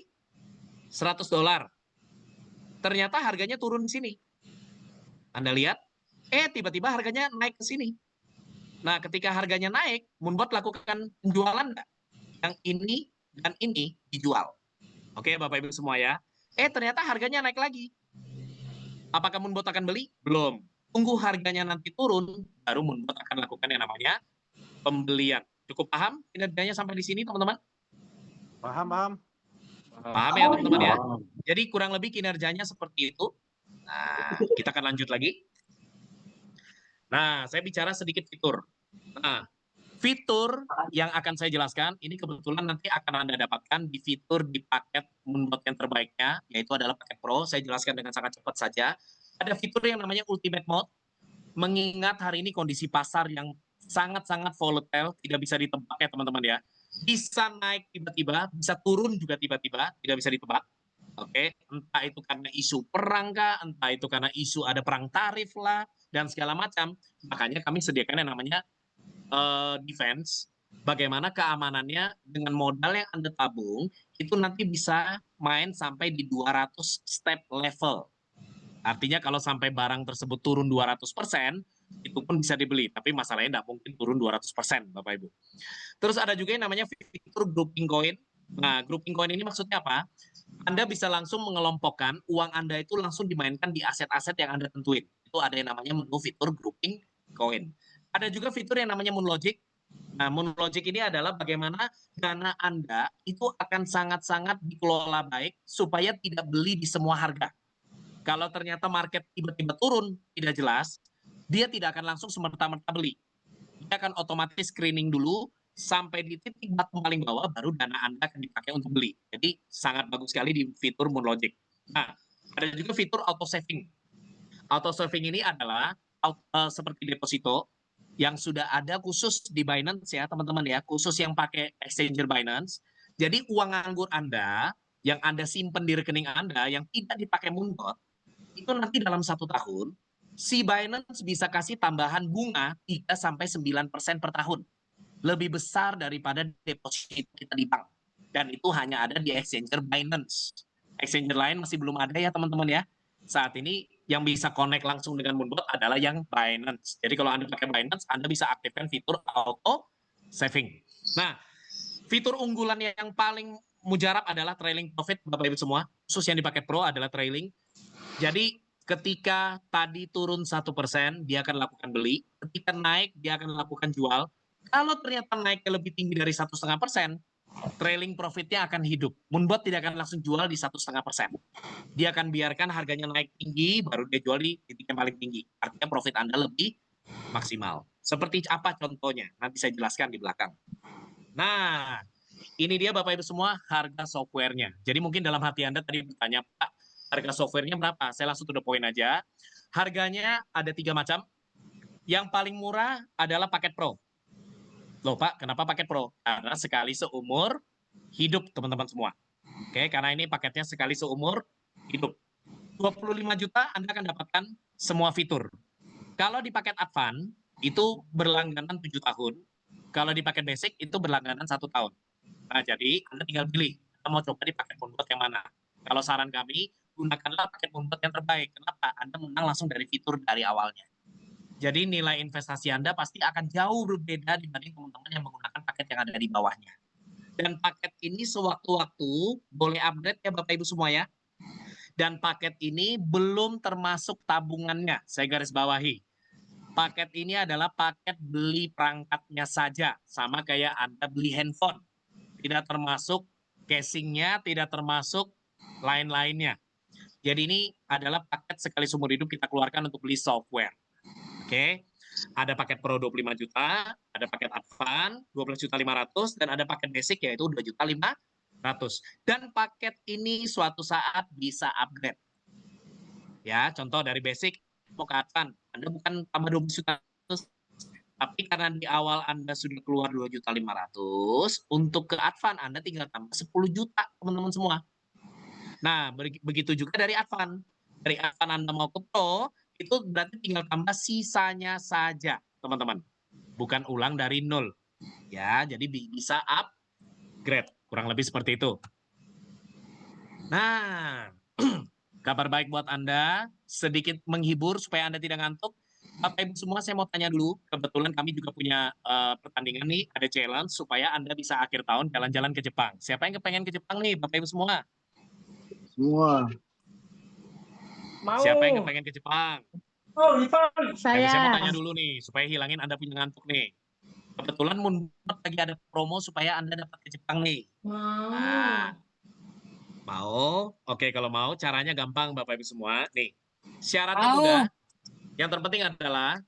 $100. Ternyata harganya turun di sini. Anda lihat, tiba-tiba harganya naik ke sini. Nah, ketika harganya naik, Moonbot lakukan penjualan enggak? Yang ini dan ini dijual. Oke, Bapak Ibu semua ya. Ternyata harganya naik lagi. Apakah Moonbot akan beli? Belum. Tunggu harganya nanti turun, baru Moonbot akan lakukan yang namanya pembelian. Cukup paham kinerjanya sampai di sini, teman-teman? Paham. Paham ya, teman-teman ya? Jadi kurang lebih kinerjanya seperti itu. Nah, kita akan lanjut lagi. Nah, saya bicara sedikit fitur. Nah, fitur yang akan saya jelaskan, ini kebetulan nanti akan Anda dapatkan di fitur di paket Moonbot yang terbaiknya, yaitu adalah paket Pro. Saya jelaskan dengan sangat cepat saja. Ada fitur yang namanya Ultimate Mode, mengingat hari ini kondisi pasar yang sangat-sangat volatile, tidak bisa ditebak ya teman-teman ya. Bisa naik tiba-tiba, bisa turun juga tiba-tiba, tidak bisa ditebak. Oke, entah itu karena isu perang kah, entah itu karena isu ada perang tarif lah, dan segala macam. Makanya kami sediakan yang namanya defense, bagaimana keamanannya dengan modal yang Anda tabung, itu nanti bisa main sampai di 200 step level. Artinya kalau sampai barang tersebut turun 200%, itu pun bisa dibeli. Tapi masalahnya tidak mungkin turun 200%, Bapak Ibu. Terus ada juga yang namanya fitur grouping coin. Nah, grouping coin ini maksudnya apa? Anda bisa langsung mengelompokkan uang Anda itu langsung dimainkan di aset-aset yang Anda tentuin. Itu ada yang namanya menu fitur grouping coin. Ada juga fitur yang namanya Moonlogic. Nah, Moonlogic ini adalah bagaimana dana Anda itu akan sangat-sangat dikelola baik supaya tidak beli di semua harga. Kalau ternyata market tiba-tiba turun, tidak jelas, dia tidak akan langsung semerta-merta beli. Dia akan otomatis screening dulu, sampai di titik bottom paling bawah, baru dana Anda akan dipakai untuk beli. Jadi, sangat bagus sekali di fitur Moonlogic. Nah, ada juga fitur auto saving. Auto saving ini adalah seperti deposito, yang sudah ada khusus di Binance ya teman-teman ya, khusus yang pakai exchanger Binance. Jadi uang nganggur Anda yang Anda simpan di rekening Anda yang tidak dipakai Moonbot, itu nanti dalam 1 tahun si Binance bisa kasih tambahan bunga 3-9% per tahun. Lebih besar daripada deposit kita di bank. Dan itu hanya ada di exchanger Binance. Exchanger lain masih belum ada ya teman-teman ya. Saat ini yang bisa connect langsung dengan Moonbot adalah yang Binance. Jadi kalau Anda pakai Binance, Anda bisa aktifkan fitur auto saving. Nah, fitur unggulan yang paling mujarab adalah trailing profit, Bapak Ibu semua. Khusus yang dipakai Pro adalah trailing. Jadi ketika tadi turun 1%, dia akan lakukan beli. Ketika naik, dia akan lakukan jual. Kalau ternyata naiknya lebih tinggi dari 1,5%, trailing profitnya akan hidup. Moonbot tidak akan langsung jual di 1,5%. Dia akan biarkan harganya naik tinggi, baru dia jual di titik yang paling tinggi. Artinya profit Anda lebih maksimal. Seperti apa contohnya? Nanti saya jelaskan di belakang. Nah, ini dia Bapak Ibu semua harga softwarenya. Jadi mungkin dalam hati Anda tadi bertanya, Pak, harga softwarenya berapa? Saya langsung to the point aja. Harganya ada 3 macam. Yang paling murah adalah paket Pro. Loh Pak, kenapa paket Pro? Karena sekali seumur hidup teman-teman semua. Oke, karena ini paketnya sekali seumur hidup. 25 juta Anda akan dapatkan semua fitur. Kalau di paket Advance itu berlangganan 7 tahun. Kalau di paket Basic itu berlangganan 1 tahun. Nah, jadi Anda tinggal pilih, Anda mau coba di paket Moonbot yang mana. Kalau saran kami, gunakanlah paket Moonbot yang terbaik. Kenapa? Anda menang langsung dari fitur dari awalnya. Jadi nilai investasi Anda pasti akan jauh berbeda dibanding teman-teman yang menggunakan paket yang ada di bawahnya. Dan paket ini sewaktu-waktu boleh upgrade ya Bapak Ibu semua ya. Dan paket ini belum termasuk tabungannya, saya garis bawahi. Paket ini adalah paket beli perangkatnya saja, sama kayak Anda beli handphone. Tidak termasuk casingnya, tidak termasuk lain-lainnya. Jadi ini adalah paket sekali seumur hidup kita keluarkan untuk beli software. Oke, ada paket Pro 25 juta, ada paket Advance 12.500.000 dan ada paket Basic yaitu 2.500.000. Dan paket ini suatu saat bisa upgrade. Ya, contoh dari Basic mau ke Advance, Anda bukan tambah 12.500.000, tapi karena di awal Anda sudah keluar 2.500.000, untuk ke Advance Anda tinggal tambah 10 juta, teman-teman semua. Nah, begitu juga dari Advance. Dari Advance Anda mau ke Pro, itu berarti tinggal tambah sisanya saja, teman-teman. Bukan ulang dari nol. Ya, jadi bisa upgrade. Kurang lebih seperti itu. Nah, kabar baik buat Anda, sedikit menghibur supaya Anda tidak ngantuk. Bapak Ibu semua, saya mau tanya dulu. Kebetulan kami juga punya pertandingan nih, ada challenge supaya Anda bisa akhir tahun jalan-jalan ke Jepang. Siapa yang kepengen ke Jepang nih, Bapak Ibu semua? Semua. Mau. Siapa yang kepengen ke Jepang? Saya. Saya mau tanya dulu nih, supaya hilangin Anda punya ngantuk nih. Kebetulan Moonbot lagi ada promo supaya Anda dapat ke Jepang nih. Nah, mau? Oke, kalau mau caranya gampang Bapak Ibu semua. Nih, syaratnya mudah. Yang terpenting adalah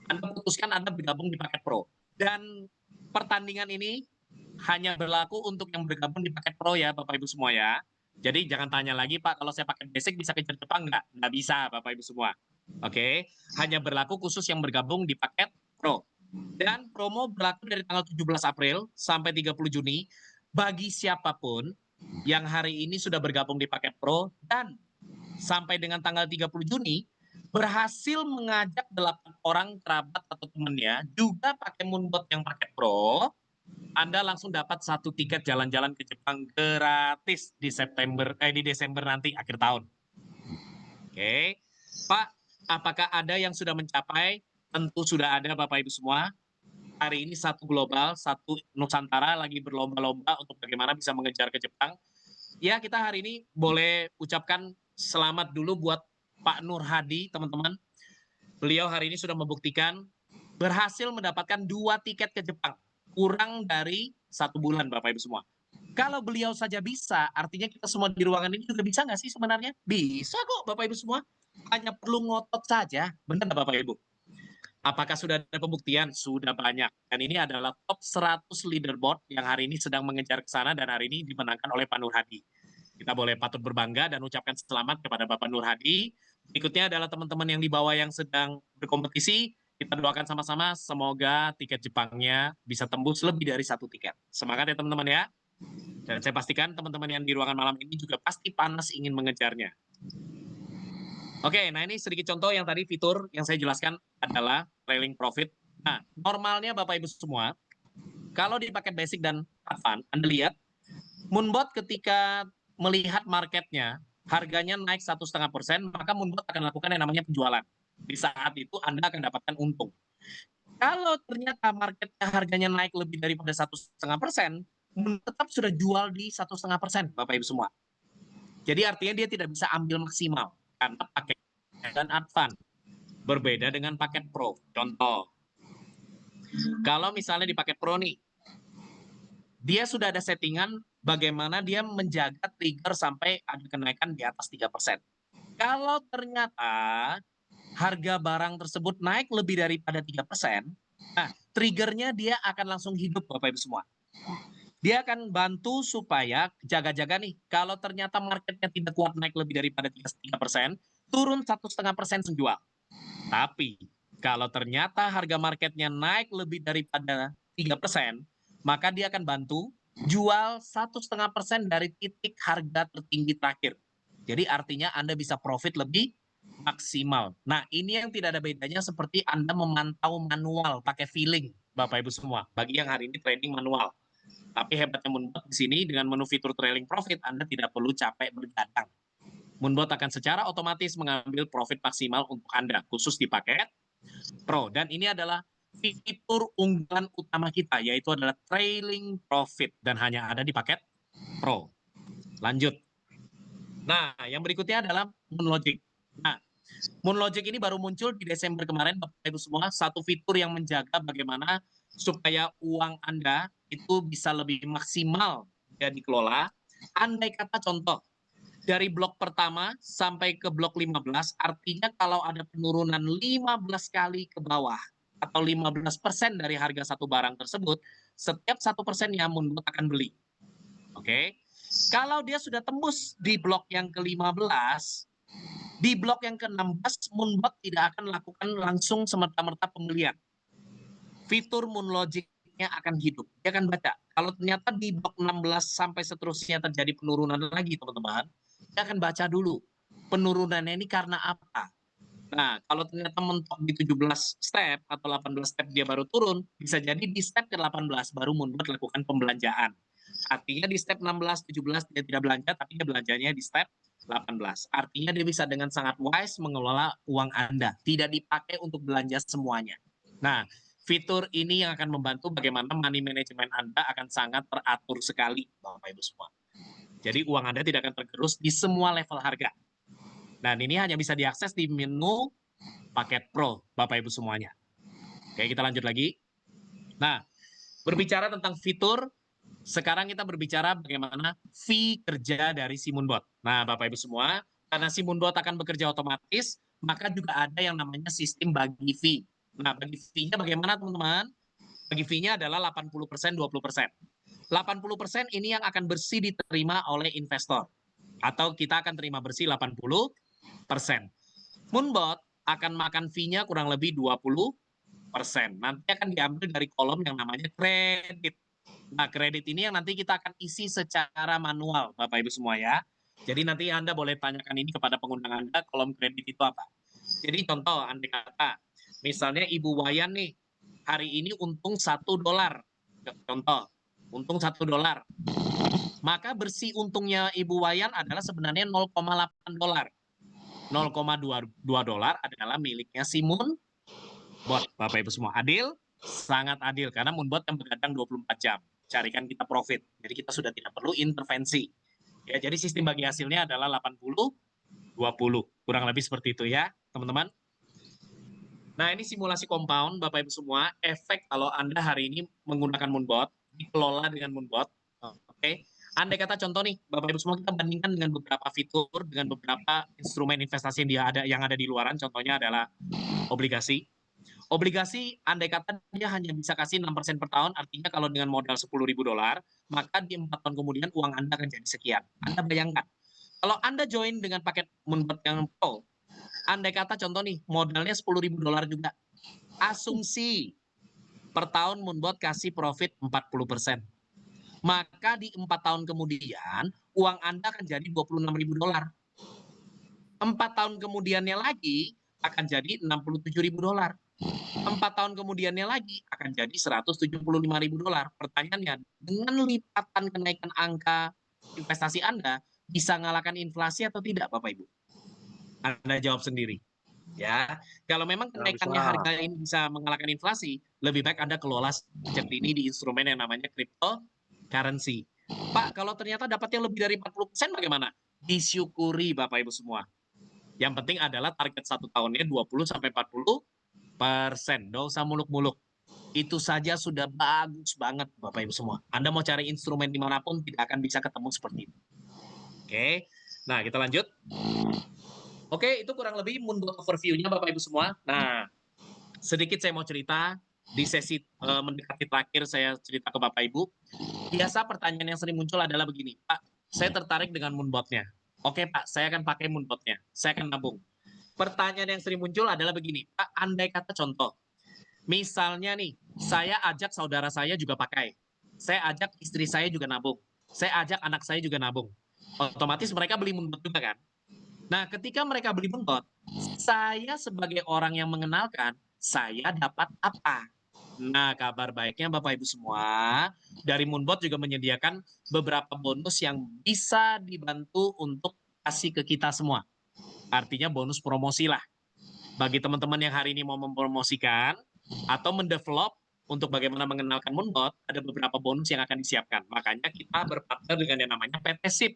Anda putuskan Anda bergabung di paket Pro. Dan pertandingan ini hanya berlaku untuk yang bergabung di paket Pro ya Bapak Ibu semua ya. Jadi jangan tanya lagi Pak, kalau saya pakai Basic bisa kejar Jepang nggak? Nggak bisa Bapak Ibu semua. Oke, hanya berlaku khusus yang bergabung di paket Pro. Dan promo berlaku dari tanggal 17 April sampai 30 Juni bagi siapapun yang hari ini sudah bergabung di paket Pro dan sampai dengan tanggal 30 Juni berhasil mengajak 8 orang kerabat atau temannya juga pakai Moonbot yang paket Pro, Anda langsung dapat 1 tiket jalan-jalan ke Jepang gratis di di Desember nanti akhir tahun. Oke. Pak, apakah ada yang sudah mencapai? Tentu sudah ada Bapak Ibu semua. Hari ini satu global, satu Nusantara lagi berlomba-lomba untuk bagaimana bisa mengejar ke Jepang. Ya, kita hari ini boleh ucapkan selamat dulu buat Pak Nur Hadi, teman-teman. Beliau hari ini sudah membuktikan berhasil mendapatkan 2 tiket ke Jepang. Kurang dari 1 bulan, Bapak Ibu semua. Kalau beliau saja bisa, artinya kita semua di ruangan ini juga bisa nggak sih sebenarnya? Bisa kok, Bapak Ibu semua. Hanya perlu ngotot saja. Benar nggak, Bapak Ibu? Apakah sudah ada pembuktian? Sudah banyak. Dan ini adalah top 100 leaderboard yang hari ini sedang mengejar ke sana dan hari ini dimenangkan oleh Pak Nur Hadi. Kita boleh patut berbangga dan ucapkan selamat kepada Bapak Nur Hadi. Berikutnya adalah teman-teman yang di bawah yang sedang berkompetisi. Kita doakan sama-sama semoga tiket Jepangnya bisa tembus lebih dari 1 tiket. Semangat ya teman-teman ya. Dan saya pastikan teman-teman yang di ruangan malam ini juga pasti panas ingin mengejarnya. Oke, nah ini sedikit contoh yang tadi fitur yang saya jelaskan adalah trailing profit. Nah, normalnya Bapak Ibu semua, kalau di paket basic dan advance, Anda lihat, Moonbot ketika melihat marketnya, harganya naik 1,5%, maka Moonbot akan lakukan yang namanya penjualan. Di saat itu Anda akan dapatkan untung. Kalau ternyata marketnya harganya naik lebih daripada 1,5%, tetap sudah jual di 1,5%, Bapak Ibu semua. Jadi artinya dia tidak bisa ambil maksimal karena paket dan advance berbeda dengan paket pro. Contoh, kalau misalnya di paket pro nih, dia sudah ada settingan bagaimana dia menjaga trigger sampai ada kenaikan di atas 3%. Kalau ternyata harga barang tersebut naik lebih daripada 3%, nah triggernya dia akan langsung hidup Bapak Ibu semua. Dia akan bantu supaya jaga-jaga nih, kalau ternyata marketnya tidak kuat naik lebih daripada 3%, turun 1,5% menjual. Tapi kalau ternyata harga marketnya naik lebih daripada 3%, maka dia akan bantu jual 1,5% dari titik harga tertinggi terakhir. Jadi artinya Anda bisa profit lebih maksimal. Nah, ini yang tidak ada bedanya seperti Anda memantau manual pakai feeling, Bapak Ibu semua. Bagi yang hari ini trading manual. Tapi hebatnya Moonbot di sini dengan menu fitur trailing profit, Anda tidak perlu capek bergadang. Moonbot akan secara otomatis mengambil profit maksimal untuk Anda, khusus di paket Pro. Dan ini adalah fitur unggulan utama kita, yaitu adalah trailing profit. Dan hanya ada di paket Pro. Lanjut. Nah, yang berikutnya adalah Moonlogic. Nah, Moonlogic ini baru muncul di Desember kemarin, Bapak Ibu semua. Satu fitur yang menjaga bagaimana supaya uang Anda itu bisa lebih maksimal ya dikelola. Andai kata contoh, dari blok pertama sampai ke blok 15, artinya kalau ada penurunan 15 kali ke bawah atau 15% dari harga satu barang tersebut, setiap 1%-nya Moonbot akan beli. Oke. Kalau dia sudah tembus di blok yang ke-15, di blok yang ke-16, Moonbot tidak akan lakukan langsung semerta-merta pembelian. Fitur Moonlogic-nya akan hidup. Dia akan baca. Kalau ternyata di blok 16 sampai seterusnya terjadi penurunan lagi, teman-teman, dia akan baca dulu. Penurunannya ini karena apa? Nah, kalau ternyata mentok di 17 step atau 18 step dia baru turun, bisa jadi di step ke-18 baru Moonbot lakukan pembelanjaan. Artinya di step 16, 17 dia tidak belanja, tapi dia belanjanya di step 18. Artinya dia bisa dengan sangat wise mengelola uang Anda. Tidak dipakai untuk belanja semuanya. Nah, fitur ini yang akan membantu bagaimana money management Anda akan sangat teratur sekali, Bapak Ibu semua. Jadi uang Anda tidak akan tergerus di semua level harga. Dan ini hanya bisa diakses di menu paket Pro, Bapak Ibu semuanya. Oke, kita lanjut lagi. Nah, berbicara tentang fitur, sekarang kita berbicara bagaimana fee kerja dari si Moonbot. Nah, Bapak Ibu semua, karena si Moonbot akan bekerja otomatis, maka juga ada yang namanya sistem bagi fee. Nah, bagi fee-nya bagaimana, teman-teman? Bagi fee-nya adalah 80%, 20%. 80% ini yang akan bersih diterima oleh investor. Atau kita akan terima bersih 80%. Moonbot akan makan fee-nya kurang lebih 20%. Nanti akan diambil dari kolom yang namanya kredit. Nah, kredit ini yang nanti kita akan isi secara manual, Bapak Ibu semua ya. Jadi nanti Anda boleh tanyakan ini kepada pengundang Anda, kolom kredit itu apa. Jadi contoh, andai kata, misalnya Ibu Wayan nih, hari ini untung $1. Contoh, untung $1. Maka bersih untungnya Ibu Wayan adalah sebenarnya $0,8. $0,22 adalah miliknya si Moonbot. Bapak Ibu semua, adil? Sangat adil, karena Moonbot yang begadang 24 jam. Carikan kita profit. Jadi kita sudah tidak perlu intervensi. Ya, jadi sistem bagi hasilnya adalah 80-20. Kurang lebih seperti itu ya, teman-teman. Nah, ini simulasi compound, Bapak Ibu semua. Efek kalau Anda hari ini menggunakan Moonbot, dikelola dengan Moonbot. Oke. Andai kata contoh nih, Bapak Ibu semua, kita bandingkan dengan beberapa fitur, dengan beberapa instrumen investasi yang ada di luaran. Contohnya adalah obligasi. Obligasi, andai kata dia hanya bisa kasih 6% per tahun, artinya kalau dengan modal $10.000, maka di 4 tahun kemudian uang Anda akan jadi sekian. Anda bayangkan, kalau Anda join dengan paket Moonbot yang Pro, andai kata contoh nih, modalnya $10.000 juga. Asumsi per tahun Moonbot kasih profit 40%. Maka di 4 tahun kemudian, uang Anda akan jadi $26.000. 4 tahun kemudiannya lagi akan jadi $67.000. 4 tahun kemudiannya lagi akan jadi $175.000. Pertanyaannya, dengan lipatan kenaikan angka investasi Anda, bisa ngalahkan inflasi atau tidak, Bapak Ibu? Anda jawab sendiri. Ya, kalau memang kenaikannya bisa. harga ini bisa mengalahkan inflasi, lebih baik Anda kelola sejak dini di instrumen yang namanya cryptocurrency. Pak, kalau ternyata dapatnya lebih dari 40% bagaimana? Disyukuri Bapak Ibu semua. Yang penting adalah target 1 tahunnya 20-40%. Nggak usah muluk-muluk. Itu saja sudah bagus banget Bapak Ibu semua. Anda mau cari instrumen dimanapun tidak akan bisa ketemu seperti itu. Oke, nah kita lanjut. Oke, itu kurang lebih Moonbot overview-nya Bapak Ibu semua. Nah, sedikit saya mau cerita di sesi mendekati terakhir saya cerita ke Bapak Ibu. Biasa pertanyaan yang sering muncul adalah begini, Pak, saya tertarik dengan Moonbot-nya. Oke Pak, saya akan pakai Moonbot-nya. Saya akan nabung. Pertanyaan yang sering muncul adalah begini, Pak, andai kata contoh. Misalnya nih, saya ajak saudara saya juga pakai. Saya ajak istri saya juga nabung. Saya ajak anak saya juga nabung. Otomatis mereka beli Moonbot juga kan? Nah, ketika mereka beli Moonbot, saya sebagai orang yang mengenalkan, saya dapat apa? Nah, kabar baiknya Bapak Ibu semua, dari Moonbot juga menyediakan beberapa bonus yang bisa dibantu untuk kasih ke kita semua. Artinya bonus promosi lah. Bagi teman-teman yang hari ini mau mempromosikan atau mendevelop untuk bagaimana mengenalkan Moonbot, ada beberapa bonus yang akan disiapkan. Makanya kita berpartner dengan yang namanya PT SIP.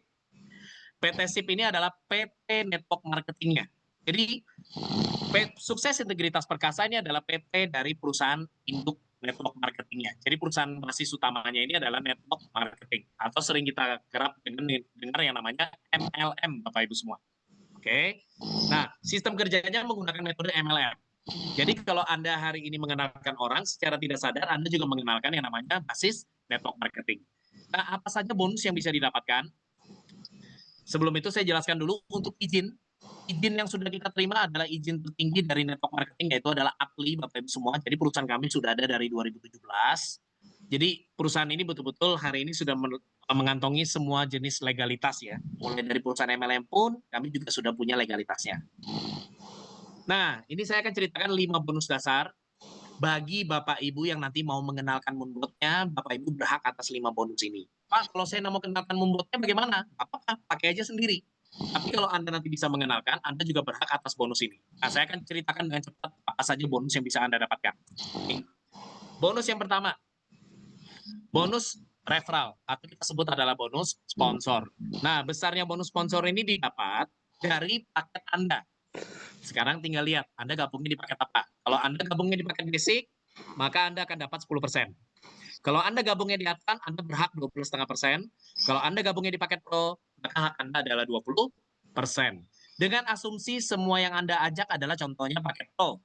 PT SIP ini adalah PT Network Marketingnya. Jadi Sukses Integritas Perkasa ini adalah PT dari perusahaan induk network marketingnya. Jadi perusahaan basis utamanya ini adalah network marketing atau sering kita kerap dengar yang namanya MLM, Bapak Ibu semua. Oke. Nah, sistem kerjanya menggunakan metode MLM. Jadi kalau Anda hari ini mengenalkan orang, secara tidak sadar Anda juga mengenalkan yang namanya basis network marketing. Nah, apa saja bonus yang bisa didapatkan? Sebelum itu saya jelaskan dulu untuk izin. Izin yang sudah kita terima adalah izin tertinggi dari network marketing, yaitu adalah APLI, Bapak Ibu semua. Jadi perusahaan kami sudah ada dari 2017. Jadi perusahaan ini betul-betul hari ini sudah mengantongi semua jenis legalitas ya. Mulai dari perusahaan MLM pun kami juga sudah punya legalitasnya. Nah, ini saya akan ceritakan 5 bonus dasar bagi Bapak Ibu yang nanti mau mengenalkan Moonbot-nya. Bapak Ibu berhak atas 5 bonus ini. Pak, kalau saya mau kenalkan Moonbot-nya bagaimana? Apa-apa, pakai aja sendiri. Tapi kalau Anda nanti bisa mengenalkan, Anda juga berhak atas bonus ini. Nah, saya akan ceritakan dengan cepat apa saja bonus yang bisa Anda dapatkan. Bonus yang pertama, bonus referral, atau kita sebut adalah bonus sponsor. Nah, besarnya bonus sponsor ini didapat dari paket Anda. Sekarang tinggal lihat, Anda gabungnya di paket apa. Kalau Anda gabungnya di paket basic, maka Anda akan dapat 10%. Kalau Anda gabungnya di advance, Anda berhak 20,5%. Kalau Anda gabungnya di paket pro, maka hak Anda adalah 20%. Dengan asumsi semua yang Anda ajak adalah contohnya paket pro.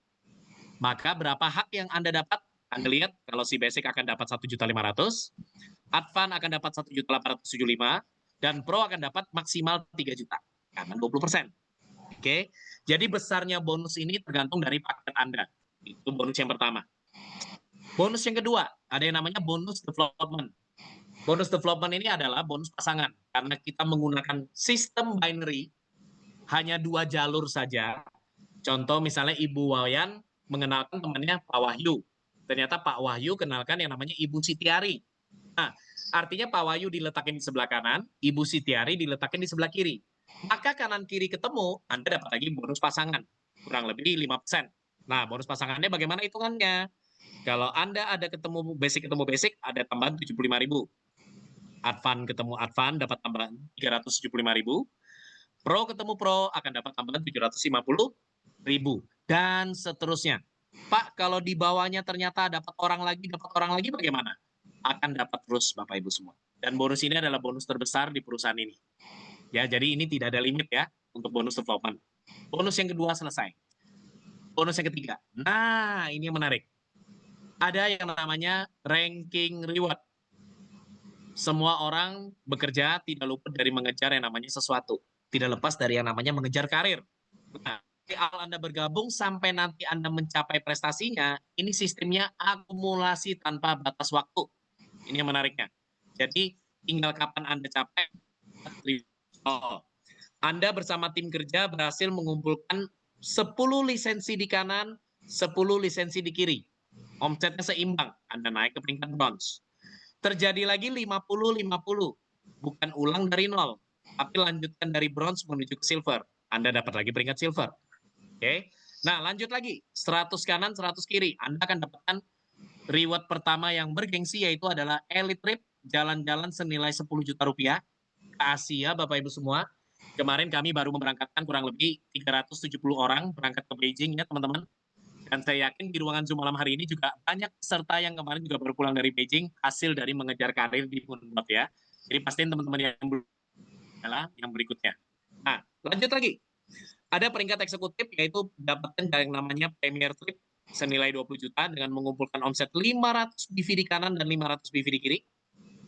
Maka berapa hak yang Anda dapat? Anda lihat, kalau si basic akan dapat 1.500.000, advance akan dapat 1.875.000, dan pro akan dapat maksimal 3 juta. Karena 20%. Oke, jadi besarnya bonus ini tergantung dari paket Anda. Itu bonus yang pertama. Bonus yang kedua, ada yang namanya bonus development. Bonus development ini adalah bonus pasangan. Karena kita menggunakan sistem binary, hanya 2 jalur saja. Contoh misalnya Ibu Wayan mengenalkan temannya Pak Wahyu. Ternyata Pak Wahyu kenalkan yang namanya Ibu Sitiari. Nah, artinya Pak Wahyu diletakin di sebelah kanan, Ibu Sitiari diletakin di sebelah kiri. Maka kanan kiri ketemu, Anda dapat lagi bonus pasangan. Kurang lebih 5%. Nah, bonus pasangannya bagaimana hitungannya? Kalau Anda ada ketemu basic, ada tambahan 75.000. Advan ketemu Advan dapat tambahan 375.000. Pro ketemu Pro akan dapat tambahan 750.000. Dan seterusnya. Pak, kalau di bawahnya ternyata dapat orang lagi bagaimana? Akan dapat terus Bapak Ibu semua. Dan bonus ini adalah bonus terbesar di perusahaan ini. Ya, jadi ini tidak ada limit ya untuk bonus development. Bonus yang kedua selesai. Bonus yang ketiga. Nah, ini yang menarik. Ada yang namanya ranking reward. Semua orang bekerja tidak luput dari mengejar yang namanya sesuatu. Tidak lepas dari yang namanya mengejar karir. Nah, awal Anda bergabung sampai nanti Anda mencapai prestasinya, ini sistemnya akumulasi tanpa batas waktu. Ini yang menariknya. Jadi, tinggal kapan Anda capai. Anda bersama tim kerja berhasil mengumpulkan 10 lisensi di kanan, 10 lisensi di kiri. Omsetnya seimbang, Anda naik ke peringkat bronze. Terjadi lagi 50-50, bukan ulang dari nol, tapi lanjutkan dari bronze menuju ke silver. Anda dapat lagi peringkat silver. Oke. Nah, lanjut lagi, 100 kanan, 100 kiri. Anda akan dapatkan reward pertama yang bergengsi, yaitu adalah Elite Trip, jalan-jalan senilai 10 juta rupiah ke Asia, Bapak Ibu semua. Kemarin kami baru memberangkatkan kurang lebih 370 orang berangkat ke Beijing ya teman-teman. Dan saya yakin di ruangan Zoom malam hari ini juga banyak peserta yang kemarin juga baru pulang dari Beijing, hasil dari mengejar karir di Moonbot ya. Jadi pastiin teman-teman yang adalah yang berikutnya. Nah, lanjut lagi. Ada peringkat eksekutif, yaitu dapatkan yang namanya Premier Trip senilai 20 juta dengan mengumpulkan omset 500 BV di kanan dan 500 BV di kiri.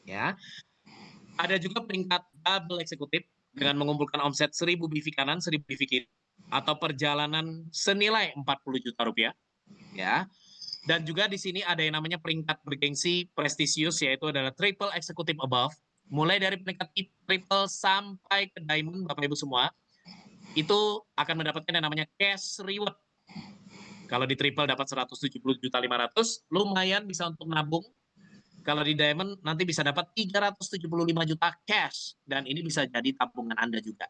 Ya. Ada juga peringkat double eksekutif dengan mengumpulkan omset 1000 BV kanan, 1000 BV kiri, atau perjalanan senilai 40 juta rupiah. Ya. Dan juga di sini ada yang namanya peringkat bergengsi prestisius, yaitu adalah triple executive above. Mulai dari peringkat triple sampai ke diamond, Bapak Ibu semua, itu akan mendapatkan yang namanya cash reward. Kalau di triple dapat 170 juta 500, lumayan bisa untuk nabung. Kalau di diamond nanti bisa dapat 375 juta cash, dan ini bisa jadi tabungan Anda juga.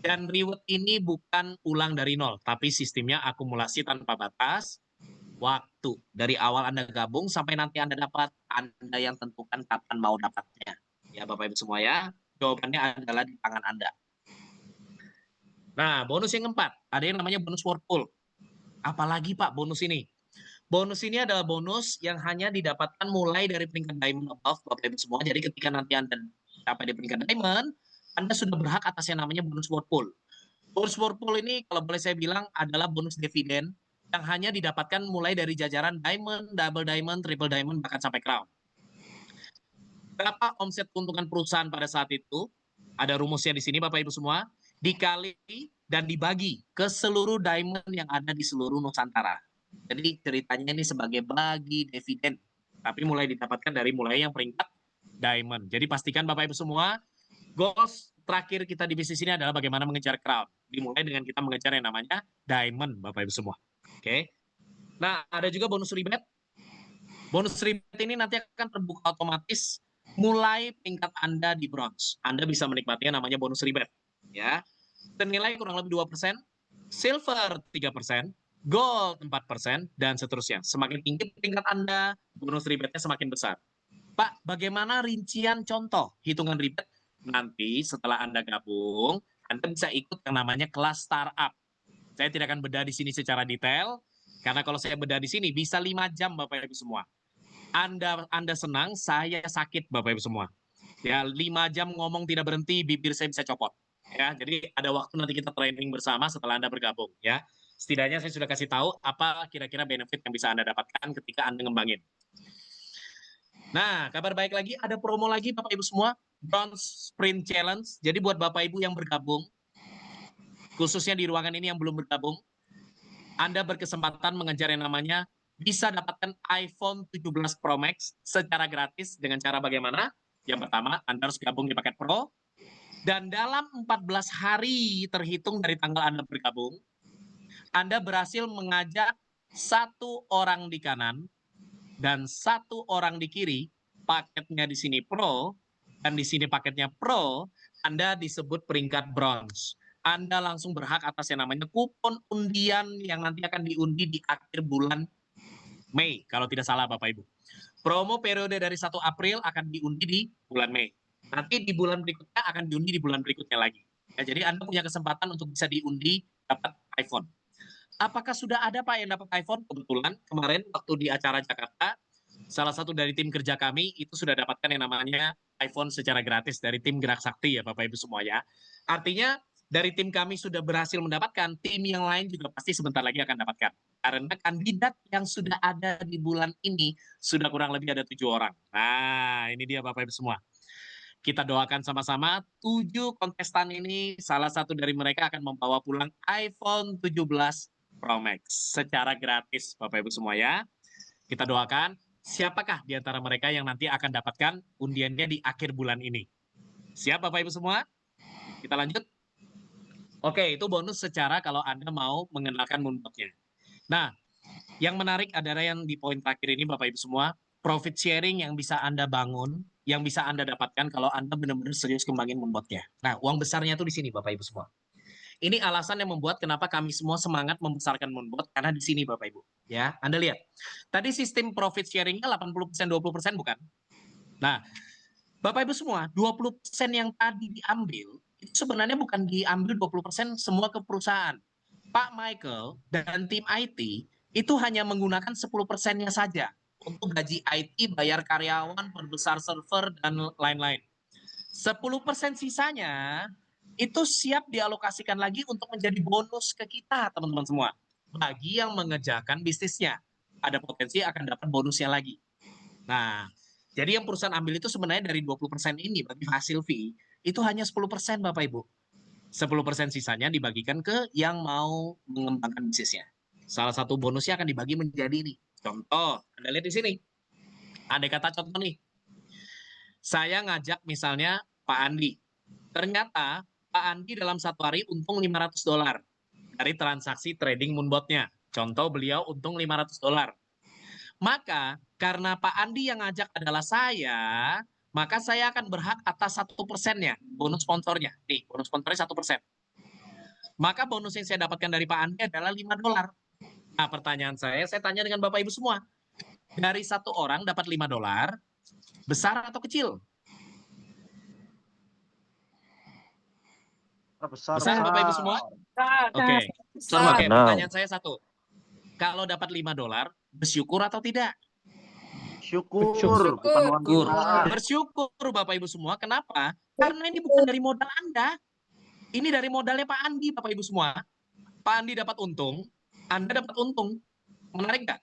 Dan reward ini bukan ulang dari nol, tapi sistemnya akumulasi tanpa batas waktu. Dari awal Anda gabung sampai nanti Anda dapat, Anda yang tentukan kapan mau dapatnya. Ya Bapak Ibu semua ya, jawabannya adalah di tangan Anda. Nah, bonus yang keempat, ada yang namanya bonus Whirlpool. Apalagi Pak bonus ini? Bonus ini adalah bonus yang hanya didapatkan mulai dari peringkat diamond above, Bapak Ibu semua. Jadi ketika nanti Anda sampai di peringkat diamond, Anda sudah berhak atas yang namanya bonus Whirlpool. Bonus Whirlpool ini kalau boleh saya bilang adalah bonus dividen yang hanya didapatkan mulai dari jajaran diamond, double diamond, triple diamond, bahkan sampai crown. Berapa omset keuntungan perusahaan pada saat itu? Ada rumusnya di sini Bapak Ibu semua. Dikali dan dibagi ke seluruh diamond yang ada di seluruh Nusantara. Jadi ceritanya ini sebagai bagi dividen, tapi mulai didapatkan dari mulai yang peringkat diamond. Jadi pastikan Bapak Ibu semua, goals terakhir kita di bisnis ini adalah bagaimana mengejar crown. Dimulai dengan kita mengejar yang namanya diamond, Bapak Ibu semua. Oke. Nah, ada juga bonus rebate. Bonus rebate ini nanti akan terbuka otomatis mulai tingkat Anda di bronze. Anda bisa menikmati yang namanya bonus rebate. Ya, senilai kurang lebih 2%, silver 3%, gold 4%, dan seterusnya. Semakin tinggi tingkat Anda, bonus rebate-nya semakin besar. Pak, bagaimana rincian contoh hitungan rebate? Nanti setelah Anda gabung, Anda bisa ikut yang namanya kelas startup. Saya tidak akan bedah di sini secara detail, karena kalau saya bedah di sini bisa 5 jam Bapak Ibu semua. Anda senang, saya sakit Bapak Ibu semua. Ya, 5 jam ngomong tidak berhenti, bibir saya bisa copot. Ya, jadi ada waktu nanti kita training bersama setelah Anda bergabung ya. Setidaknya saya sudah kasih tahu apa kira-kira benefit yang bisa Anda dapatkan ketika Anda ngembangin. Nah, kabar baik lagi, ada promo lagi Bapak Ibu semua, Bronze Sprint Challenge. Jadi buat Bapak Ibu yang bergabung, khususnya di ruangan ini yang belum bergabung, Anda berkesempatan mengejar yang namanya bisa dapatkan iPhone 17 Pro Max secara gratis dengan cara bagaimana? Yang pertama, Anda harus gabung di paket Pro. Dan dalam 14 hari terhitung dari tanggal Anda bergabung, Anda berhasil mengajak 1 orang di kanan dan 1 orang di kiri, paketnya di sini Pro, dan di sini paketnya Pro, Anda disebut peringkat bronze. Anda langsung berhak atas yang namanya kupon undian yang nanti akan diundi di akhir bulan Mei, kalau tidak salah Bapak Ibu. Promo periode dari 1 April akan diundi di bulan Mei. Nanti di bulan berikutnya akan diundi di bulan berikutnya lagi. Ya, jadi Anda punya kesempatan untuk bisa diundi dapat iPhone. Apakah sudah ada Pak yang dapat iPhone? Kebetulan kemarin waktu di acara Jakarta, salah satu dari tim kerja kami itu sudah dapatkan yang namanya iPhone secara gratis dari tim Gerak Sakti ya Bapak Ibu semua ya. Artinya dari tim kami sudah berhasil mendapatkan, tim yang lain juga pasti sebentar lagi akan dapatkan. Karena kandidat yang sudah ada di bulan ini sudah kurang lebih ada 7 orang. Nah, ini dia Bapak Ibu semua. Kita doakan sama-sama 7 kontestan ini, salah satu dari mereka akan membawa pulang iPhone 17 Pro Max secara gratis Bapak Ibu semua ya. Kita doakan siapakah di antara mereka yang nanti akan dapatkan undiannya di akhir bulan ini. Siap Bapak Ibu semua? Kita lanjut. Oke, itu bonus secara kalau Anda mau mengenalkan moonbotnya. Nah, yang menarik adalah yang di poin terakhir ini Bapak Ibu semua, profit sharing yang bisa Anda bangun, yang bisa Anda dapatkan kalau Anda benar-benar serius kembangin moonbotnya. Nah, uang besarnya tuh di sini Bapak Ibu semua. Ini alasan yang membuat kenapa kami semua semangat membesarkan moonbot, karena di sini Bapak Ibu. Ya, Anda lihat. Tadi sistem profit sharing-nya 80%, 20% bukan? Nah, Bapak Ibu semua, 20% yang tadi diambil, itu sebenarnya bukan diambil 20% semua ke perusahaan. Pak Michael dan tim IT itu hanya menggunakan 10%-nya saja untuk gaji IT, bayar karyawan, perbesar server, dan lain-lain. 10% sisanya itu siap dialokasikan lagi untuk menjadi bonus ke kita, teman-teman semua. Bagi yang mengerjakan bisnisnya, ada potensi akan dapat bonusnya lagi. Nah, jadi yang perusahaan ambil itu sebenarnya dari 20% ini bagi hasil fee, itu hanya 10% Bapak Ibu. 10% sisanya dibagikan ke yang mau mengembangkan bisnisnya. Salah satu bonusnya akan dibagi menjadi ini. Contoh, Anda lihat di sini. Andai kata contoh nih, saya ngajak misalnya Pak Andi. Ternyata Pak Andi dalam satu hari untung $500 dari transaksi trading moonbotnya. Contoh beliau untung $500. Maka karena Pak Andi yang ngajak adalah saya, maka saya akan berhak atas 1%-nya, bonus sponsornya. Nih, bonus sponsornya 1%. Maka bonus yang saya dapatkan dari Pak Andi adalah $5. Nah, pertanyaan saya tanya dengan Bapak Ibu semua. Dari satu orang dapat $5, besar atau kecil? Besar, Besar Bapak Ibu semua? Oke. Besar, Oke, Pak. pertanyaan saya satu. Kalau dapat $5, bersyukur atau tidak? Syukur, Syukur. bukan uang Syukur. kita. Bersyukur Bapak Ibu semua. Kenapa? Karena ini bukan dari modal Anda. Ini dari modalnya Pak Andi, Bapak Ibu semua. Pak Andi dapat untung, Anda dapat untung. Menarik nggak?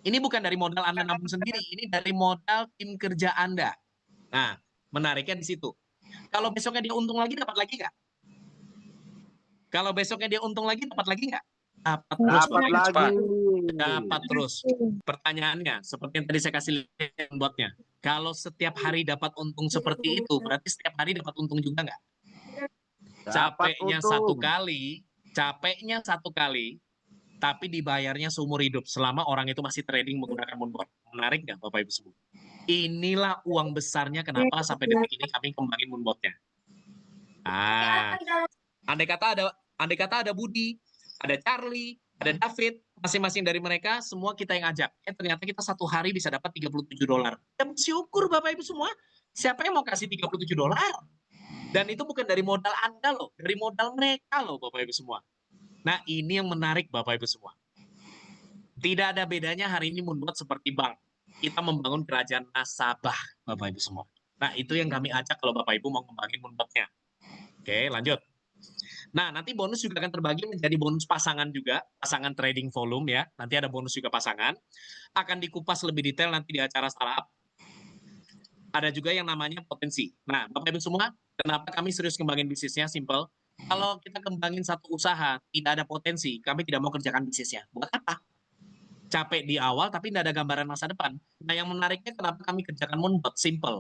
Ini bukan dari modal Anda nabung sendiri, ini dari modal tim kerja Anda. Nah, menariknya di situ. Kalau besoknya dia untung lagi, dapat lagi nggak? Kalau besoknya dia untung lagi, dapat lagi nggak? Dapat terus, Dapat Bapak Ibu lagi. semua. Dapat terus. Pertanyaannya, seperti yang tadi saya kasih lihat buatnya. Kalau setiap hari dapat untung seperti itu, berarti setiap hari dapat untung juga nggak? Capeknya satu kali, tapi dibayarnya seumur hidup selama orang itu masih trading menggunakan moonbot. Menarik nggak Bapak Ibu semua? Inilah uang besarnya kenapa sampai detik ini kami kembangin moonbotnya. Ah, andai kata ada Budi, ada Charlie, ada David, masing-masing dari mereka semua kita yang ajak. Ternyata kita satu hari bisa dapat $37. Ya bersyukur Bapak Ibu semua. Siapa yang mau kasih $37? Dan itu bukan dari modal Anda loh, dari modal mereka loh Bapak Ibu semua. Nah, ini yang menarik Bapak Ibu semua. Tidak ada bedanya hari ini moonbot seperti bank. Kita membangun kerajaan nasabah Bapak Ibu semua. Nah, itu yang kami ajak kalau Bapak Ibu mau ngembangin moonbotnya. Oke, lanjut. Nah, nanti bonus juga akan terbagi menjadi bonus pasangan juga, pasangan trading volume ya. Nanti ada bonus juga pasangan. Akan dikupas lebih detail nanti di acara startup. Ada juga yang namanya potensi. Nah, Bapak Ibu semua, kenapa kami serius kembangin bisnisnya? Simple. Kalau kita kembangin satu usaha, tidak ada potensi, kami tidak mau kerjakan bisnisnya. Buat apa? Capek di awal, tapi tidak ada gambaran masa depan. Nah, yang menariknya kenapa kami kerjakan moonbot? Simple.